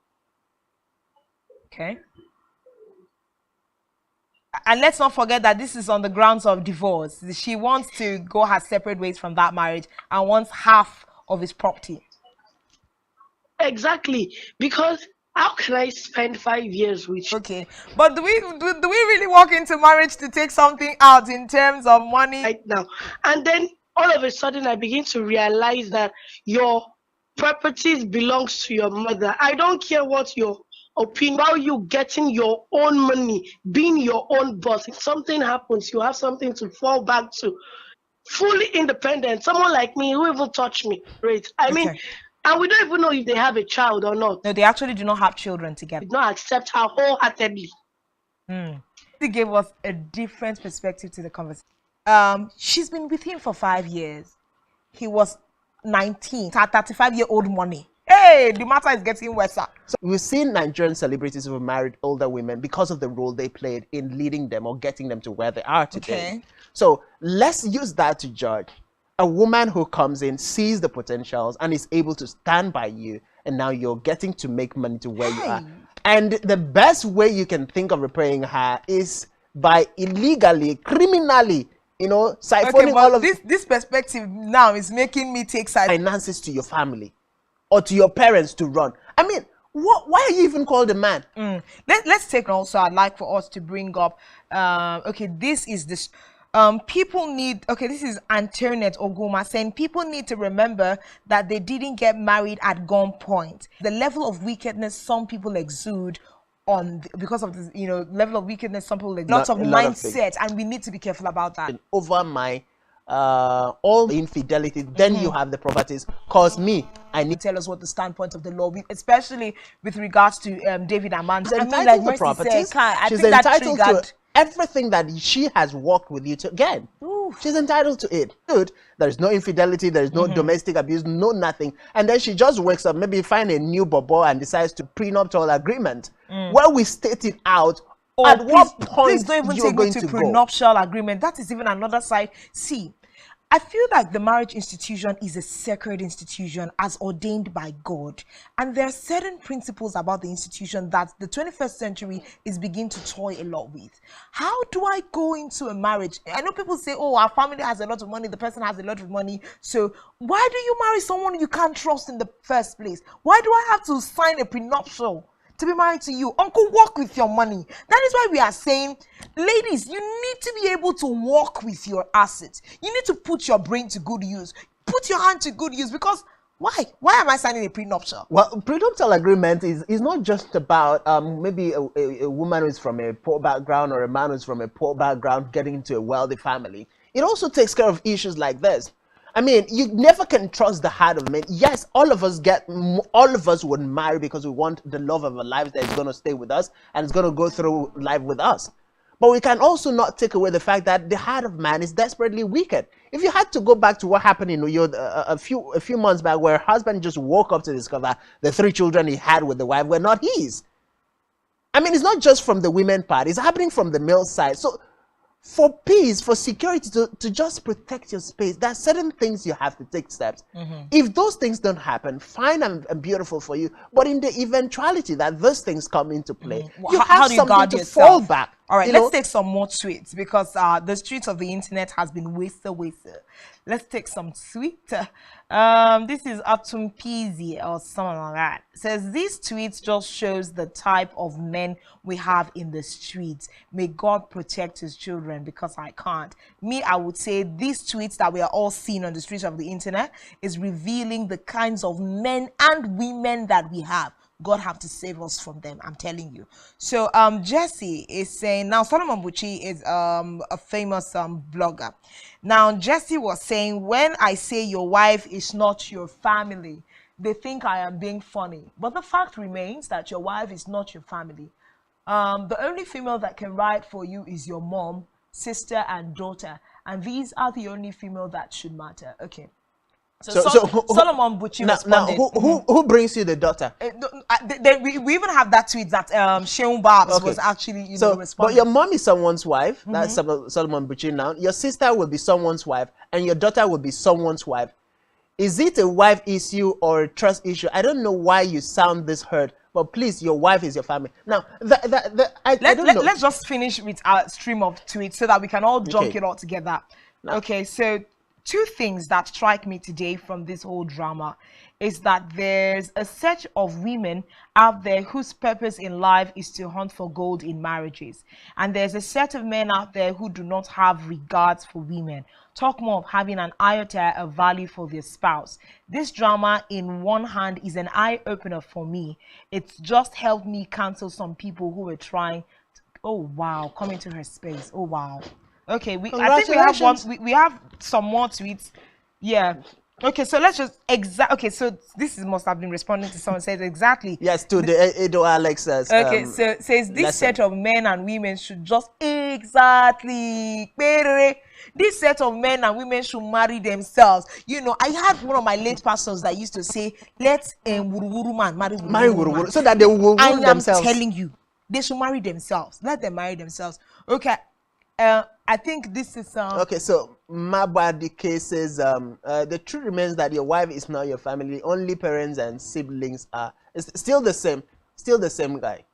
Okay. And let's not forget that this is on the grounds of divorce. She wants to go her separate ways from that marriage and wants half of his property. Exactly. Because how can I spend 5 years with you? Okay. But do we really walk into marriage to take something out in terms of money? Right now. And then all of a sudden I begin to realize that your properties belongs to your mother. I don't care what your opinion about you getting your own money, being your own boss. If something happens, you have something to fall back to. Fully independent. Someone like me who even touch me. Right. I mean, and we don't even know if they have a child or not. No, they actually do not have children together. Did not accept her wholeheartedly. She gave us a different perspective to the conversation. She's been with him for 5 years. He was 19. 35-year-old money. Hey, the matter is getting worse. So we've seen Nigerian celebrities who married older women because of the role they played in leading them or getting them to where they are today. Okay. So let's use that to judge. A woman who comes in, sees the potentials, and is able to stand by you, and now you're getting to make money to where you are. And the best way you can think of repaying her is by illegally, criminally, siphoning all of this perspective now is making me take side finances to your family or to your parents to run. I mean, why are you even called a man? Let's take also, I'd like for us to bring up, okay, this is this. people need, okay, this is Antoinette Oguma saying people need to remember that they didn't get married at gunpoint. The level of wickedness some people exude because of this, level of wickedness some people exude. Lots of mindset, and we need to be careful about that. Over my all the infidelity, then you have the properties. Cause me, I need to tell us what the standpoint of the law, especially with regards to David Amand. She's entitled to properties. She's entitled to everything that she has worked with you to get. She's entitled to it. Good. There is no infidelity, there is no domestic abuse, no nothing. And then she just wakes up, maybe find a new bobo and decides to prenuptial agreement. Where we state it out. At what point please don't even take me to prenuptial agreement. That is even another side. See, I feel like the marriage institution is a sacred institution as ordained by God. And there are certain principles about the institution that the 21st century is beginning to toy a lot with. How do I go into a marriage? I know people say, oh, our family has a lot of money, the person has a lot of money. So why do you marry someone you can't trust in the first place? Why do I have to sign a prenuptial to be married to you? Uncle, work with your money. That is why we are saying, ladies, you need to be able to work with your assets. You need to put your brain to good use. Put your hand to good use, because why am I signing a prenuptial? Well, prenuptial agreement is not just about maybe a woman who is from a poor background or a man who is from a poor background getting into a wealthy family. It also takes care of issues like this. I mean, you never can trust the heart of men. Yes, all of us would marry because we want the love of our lives that is going to stay with us and is going to go through life with us. But we can also not take away the fact that the heart of man is desperately wicked. If you had to go back to what happened in New York a few months back, where her husband just woke up to discover the 3 children he had with the wife were not his. I mean, it's not just from the women part, it's happening from the male side. So for peace, for security, to just protect your space, there are certain things you have to take steps. If those things don't happen, fine and beautiful for you. But in the eventuality that those things come into play, you have how do you something guard to yourself? fall back. All right, let's take some more tweets, because the streets of the internet has been wasted. Let's take some tweet. This is Atumpizi or someone like that. It says, these tweets just shows the type of men we have in the streets. May God protect his children, because I can't. Me, I would say these tweets that we are all seeing on the streets of the internet is revealing the kinds of men and women that we have. God have to save us from them, I'm telling you. So Jesse is saying, now Solomon Buchi is a famous blogger. Now Jesse was saying, when I say your wife is not your family, they think I am being funny. But the fact remains that your wife is not your family. The only female that can ride for you is your mom, sister, and daughter. And these are the only female that should matter. Okay. So Solomon Buchi responded. Now, who brings you the daughter? We even have that tweet that Sheung Babs was actually responding. But your mom is someone's wife. That's Solomon Buchi now. Your sister will be someone's wife, and your daughter will be someone's wife. Is it a wife issue or a trust issue? I don't know why you sound this hurt, but please, your wife is your family. Now, I don't know. Let's just finish with our stream of tweets so that we can all junk it all together. Now, okay, so 2 things that strike me today from this whole drama is that there's a set of women out there whose purpose in life is to hunt for gold in marriages. And there's a set of men out there who do not have regards for women. Talk more of having an iota of value for their spouse. This drama, in one hand, is an eye-opener for me. It's just helped me cancel some people who were trying to, oh wow, come into her space. Oh wow. Okay, I think we have one. We have some more tweets. Yeah. Okay, so let's just okay, so this must have been responding to someone says exactly. Yes, to the Edo Alexa's. Okay, so it says this set of men and women should just exactly. This set of men and women should marry themselves. You know, I had one of my late pastors that used to say, "Let wuru man marry wuru man," so that they will I themselves. am telling you, they should marry themselves. Let them marry themselves. Okay. I think this is okay, so Mabadi cases the truth remains that your wife is not your family. Only parents and siblings are. It's still the same guy.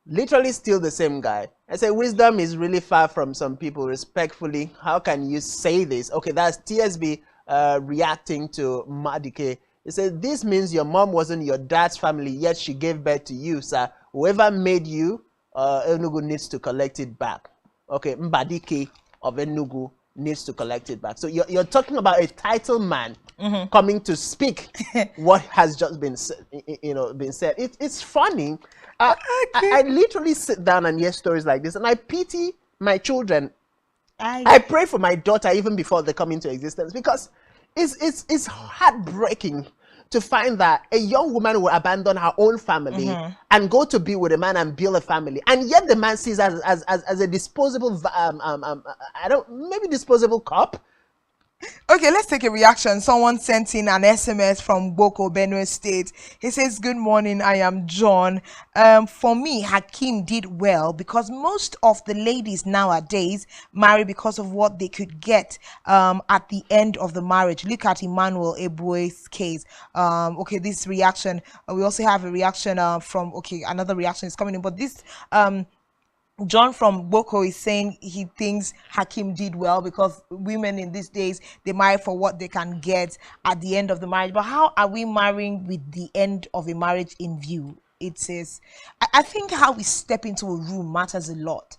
Literally still the same guy. I say wisdom is really far from some people. Respectfully, how can you say this? Okay, that's TSB reacting to Madike. He said, this means your mom wasn't your dad's family, yet she gave birth to you, sir. Whoever made you, Enugu needs to collect it back. Okay, Mbadike of Enugu needs to collect it back. So you're talking about a title man coming to speak what has just been said, been said. It's funny. I literally sit down and hear stories like this, and I pity my children. I pray for my daughter even before they come into existence, because it's heartbreaking to find that a young woman will abandon her own family and go to be with a man and build a family, and yet the man sees as a disposable maybe disposable cop. Okay, let's take a reaction. Someone sent in an SMS from Boko, Benue State. He says, "Good morning, I am John. For me, Hakeem did well because most of the ladies nowadays marry because of what they could get at the end of the marriage. Look at Emmanuel Ebue's case." Okay, this reaction. We also have a reaction from, another reaction is coming in, but this John from Boko is saying he thinks Hakim did well because women in these days, they marry for what they can get at the end of the marriage. But how are we marrying with the end of a marriage in view? It says, I think how we step into a room matters a lot.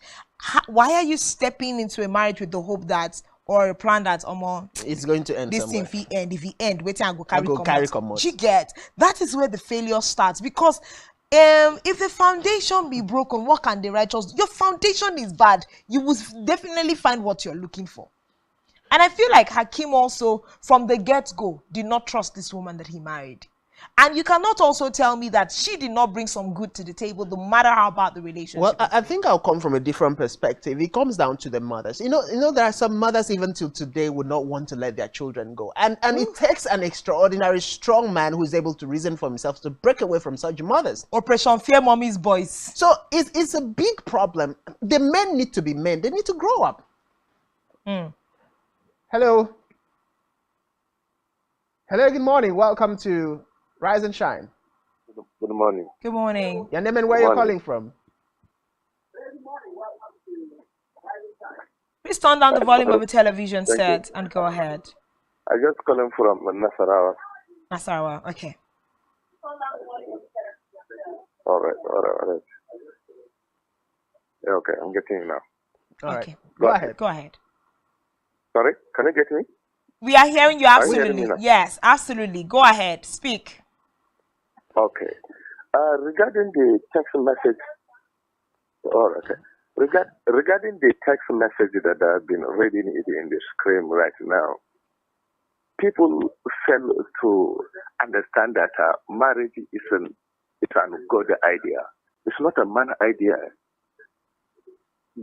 Why are you stepping into a marriage with the hope that, or a plan that it's going to end this somewhere? Thing if he end, wait till I go carry come out. She get that is where the failure starts, because if the foundation be broken, what can the righteous do? Your foundation is bad, you will definitely find what you're looking for. And I feel like Hakim also from the get-go did not trust this woman that he married. And you cannot also tell me that she did not bring some good to the table, no matter how bad the relationship. Well, I think I'll come from a different perspective. It comes down to the mothers. You know, there are some mothers even till today would not want to let their children go. And it takes an extraordinary strong man who is able to reason for himself to break away from such mothers. Operation Fear Mommy's Boys. So it's a big problem. The men need to be men. They need to grow up. Hello. Hello, good morning. Welcome to Rise and Shine. Good morning. Good morning. Your name and where you're calling from? Please turn down the volume of the television set and go ahead. I just calling from Nasarawa. Nasarawa, okay. All right. Okay, I'm getting you now. All okay. right. Go ahead. Sorry, can you get me? We are hearing you absolutely. Are you hearing me now? Yes, absolutely. Go ahead. Speak. Okay. Regarding the text message, regarding the text message that I've been reading in the screen right now, people fail to understand that marriage is a God idea. It's not a man idea.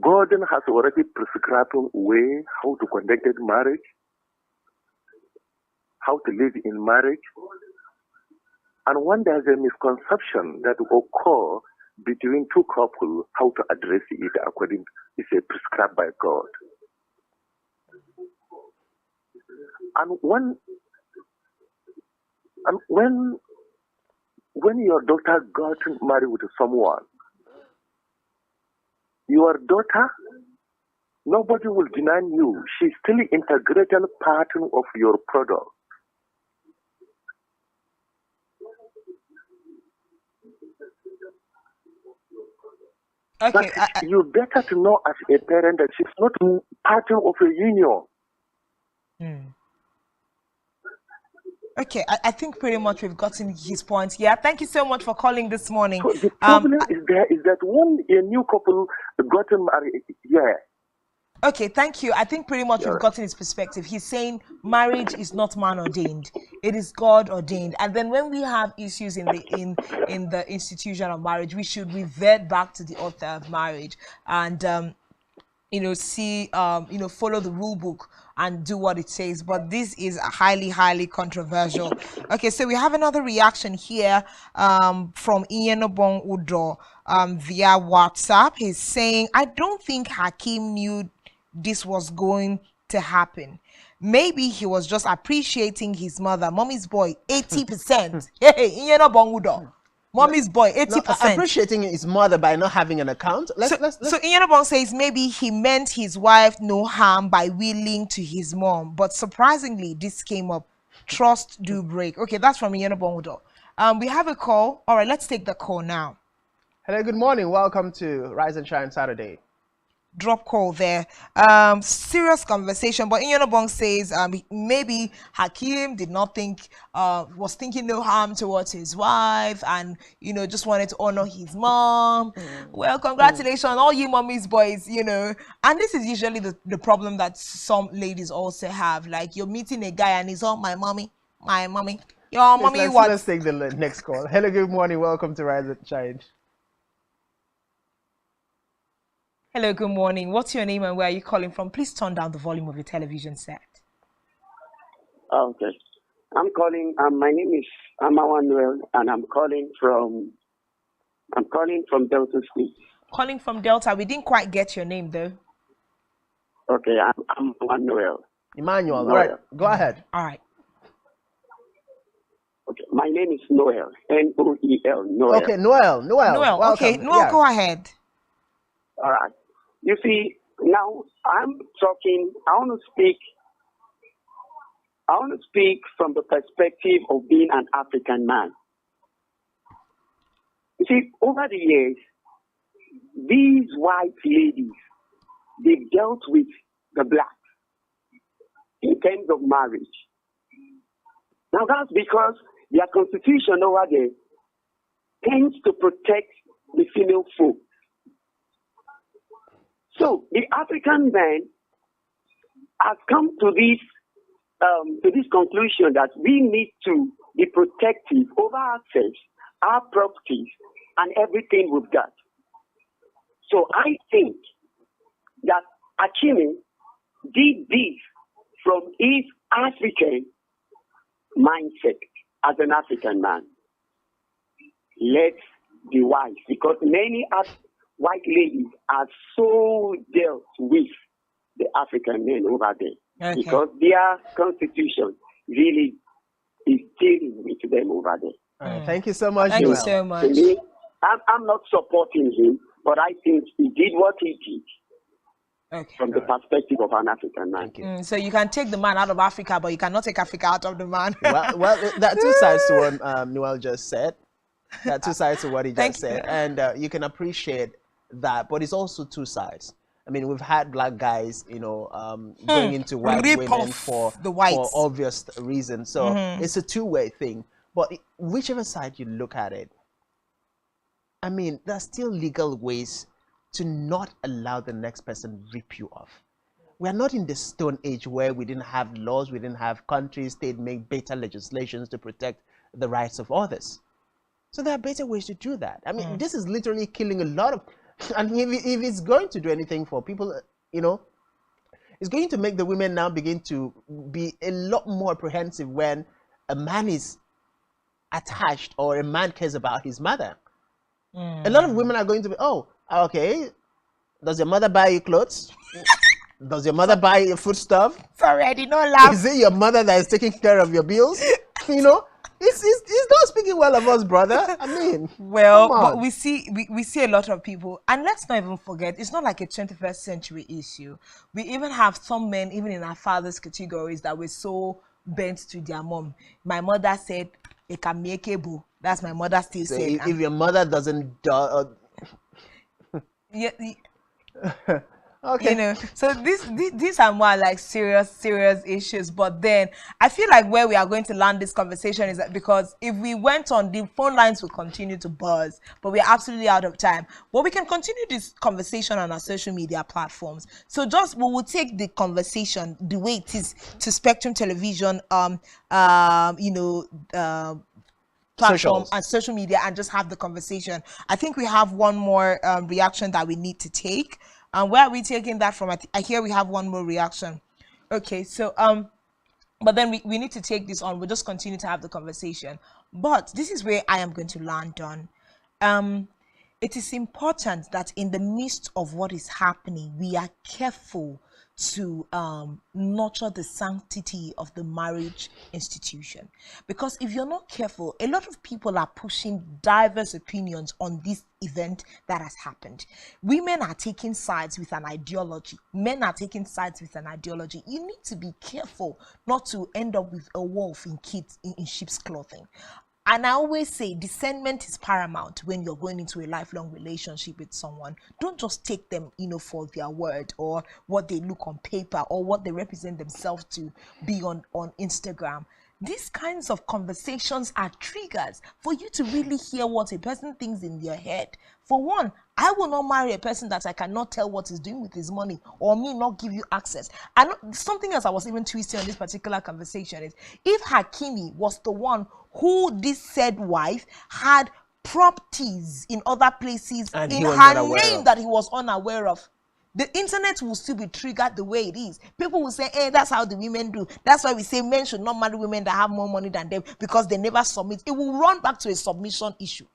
God has already prescribed a way how to conduct marriage, how to live in marriage. And when there's a misconception that will occur between two couples, how to address it according is prescribed by God. And when your daughter got married with someone, your daughter, nobody will deny you. She's still an integral part of your product. Okay, but you better to know as a parent that she's not part of a union. Okay, I think pretty much we've gotten his point. Yeah, thank you so much for calling this morning. So the problem is that when a new couple got married, Okay, thank you. I think pretty much we've gotten his perspective. He's saying marriage is not man ordained; it is God ordained. And then when we have issues in the institution of marriage, we should revert back to the author of marriage and follow the rule book and do what it says. But this is highly controversial. Okay, so we have another reaction here from Iyenobong Udo via WhatsApp. He's saying, I don't think Hakim knew this was going to happen. Maybe he was just appreciating his mother. Mommy's boy, 80%. Hey, Iyenobong Udo. Mommy's boy, 80%. Appreciating his mother by not having an account. So Iyenobong says maybe he meant his wife no harm by willing to his mom. But surprisingly, this came up. Trust do break. Okay, that's from Iyenobong Udo. We have a call. All right, let's take the call now. Hello, good morning. Welcome to Rise and Shine Saturday. drop call there. Serious conversation, but Inyonobong says maybe Hakim did not think was thinking no harm towards his wife, and just wanted to honor his mom. Well, congratulations, all you mommies, boys. And this is usually the problem that some ladies also have. Like, you're meeting a guy and he's all my mommy. Your mommy what? Let's take the next call. Hello, good morning. Welcome to Rise and Shine. Hello, good morning. What's your name and where are you calling from? Please turn down the volume of your television set. Okay. I'm calling, my name is Amawanuel, and I'm calling from Delta State. Calling from Delta. We didn't quite get your name, though. Okay, I'm Emmanuel. Emmanuel, all right. Go ahead. All right. Okay, my name is Noel. Noel. Noel. Okay, Noel. Noel. Okay, Noel, yeah. Go ahead. All right. You see, now I'm talking, I want to speak from the perspective of being an African man. You see, over the years, these white ladies, they've dealt with the blacks in terms of marriage. Now that's because their constitution over there tends to protect the female folk. So the African man has come to this conclusion that we need to be protective over ourselves, our properties, and everything we've got. So I think that Akimi did this from his African mindset as an African man. Let's be wise, because many white ladies are so dealt with the African men over there, okay, because their constitution really is dealing with them over there. All right. Thank you so much. Thank Noel. you so much. To me, I'm not supporting him, but I think he did what he did. Okay. From the perspective of an African man. So you can take the man out of Africa, but you cannot take Africa out of the man. well, there are two sides to what Noel just said. There are two sides to what he just said. And you can appreciate that, but it's also two sides. I mean, we've had black guys, going into white women for obvious reasons. So it's a two-way thing. But whichever side you look at it, I mean, there are still legal ways to not allow the next person rip you off. We are not in the Stone Age where we didn't have laws, we didn't have countries, they'd make better legislations to protect the rights of others. So there are better ways to do that. I mean, this is literally killing a lot of... And if it's going to do anything for people, it's going to make the women now begin to be a lot more apprehensive when a man is attached or a man cares about his mother. A lot of women are going to be, oh, okay, does your mother buy you clothes? Does your mother buy you foodstuff? Sorry, I did not laugh. Is it your mother that is taking care of your bills? It's not speaking well of us, brother. I mean, well, but we see a lot of people, and let's not even forget, it's not like a 21st century issue. We even have some men, even in our father's categories, that were so bent to their mom. My mother said, "Ekamiekebu." That's my mother still so saying. If your mother doesn't do, yeah. Okay. So these are more like serious issues. But then I feel like where we are going to land this conversation is that, because if we went on, the phone lines will continue to buzz, but we're absolutely out of time. But we can continue this conversation on our social media platforms. So we will take the conversation the way it is to Spectrum Television, platform and social media, and just have the conversation. I think we have one more reaction that we need to take. And where are we taking that from? I hear we have one more reaction. Okay, so but then we need to take this on. We'll just continue to have the conversation. But this is where I am going to land on. It is important that in the midst of what is happening, we are careful to nurture the sanctity of the marriage institution. Because if you're not careful, a lot of people are pushing diverse opinions on this event that has happened. Women are taking sides with an ideology. Men are taking sides with an ideology. You need to be careful not to end up with a wolf in sheep's clothing. And I always say discernment is paramount when you're going into a lifelong relationship with someone. Don't just take them, for their word or what they look on paper or what they represent themselves to be on Instagram. These kinds of conversations are triggers for you to really hear what a person thinks in their head. For one, I will not marry a person that I cannot tell what he's doing with his money or me not give you access. And something else I was even twisting on this particular conversation is, if Hakimi was the one who this said wife had properties in other places And in he was her not aware name of. that he was unaware of, the internet will still be triggered the way it is. People will say, hey, that's how the women do. That's why we say men should not marry women that have more money than them because they never submit. It will run back to a submission issue.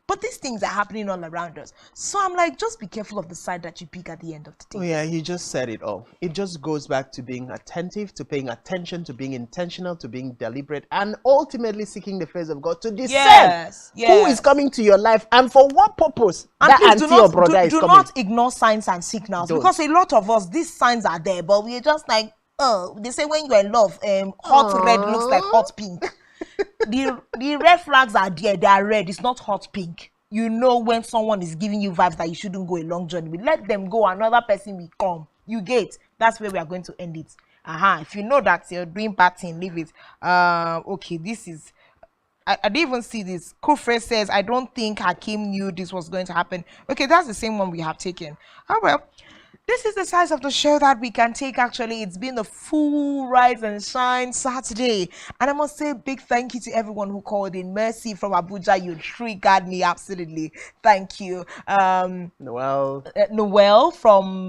But these things are happening all around us. So I'm like, just be careful of the side that you pick at the end of the day. Oh yeah, you just said it all. It just goes back to being attentive, to paying attention, to being intentional, to being deliberate, and ultimately seeking the face of God to discern who is coming to your life and for what purpose. And that please auntie or brother is do coming. not ignore signs and signals. Don't. Because a lot of us, these signs are there, but we're just like, oh, they say when you're in love, hot red looks like hot pink. the red flags are there, they are red, it's not hot pink. You know when someone is giving you vibes that you shouldn't go a long journey with. Let them go, another person will come. You get. That's where we are going to end it. If you know that you're doing bad thing, leave it. Okay, this is... I didn't even see this. Kufre says, I don't think Hakim knew this was going to happen. Okay, that's the same one we have taken. Oh, well. This is the size of the show that we can take, actually. It's been a full Rise and Shine Saturday. And I must say a big thank you to everyone who called in. Mercy from Abuja, you triggered me, absolutely. Thank you. Noel from,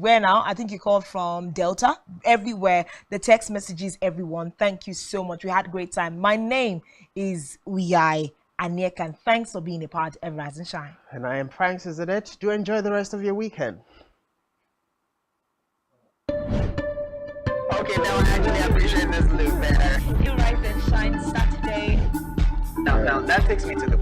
where now? I think you called from Delta. Everywhere. The text messages, everyone. Thank you so much. We had a great time. My name is Uyai Aniekan. Thanks for being a part of Rise and Shine. And I am Frank Cizadet. Do enjoy the rest of your weekend. Okay, now I actually appreciate this look better. You Rise and Shine Saturday. Now that takes me to the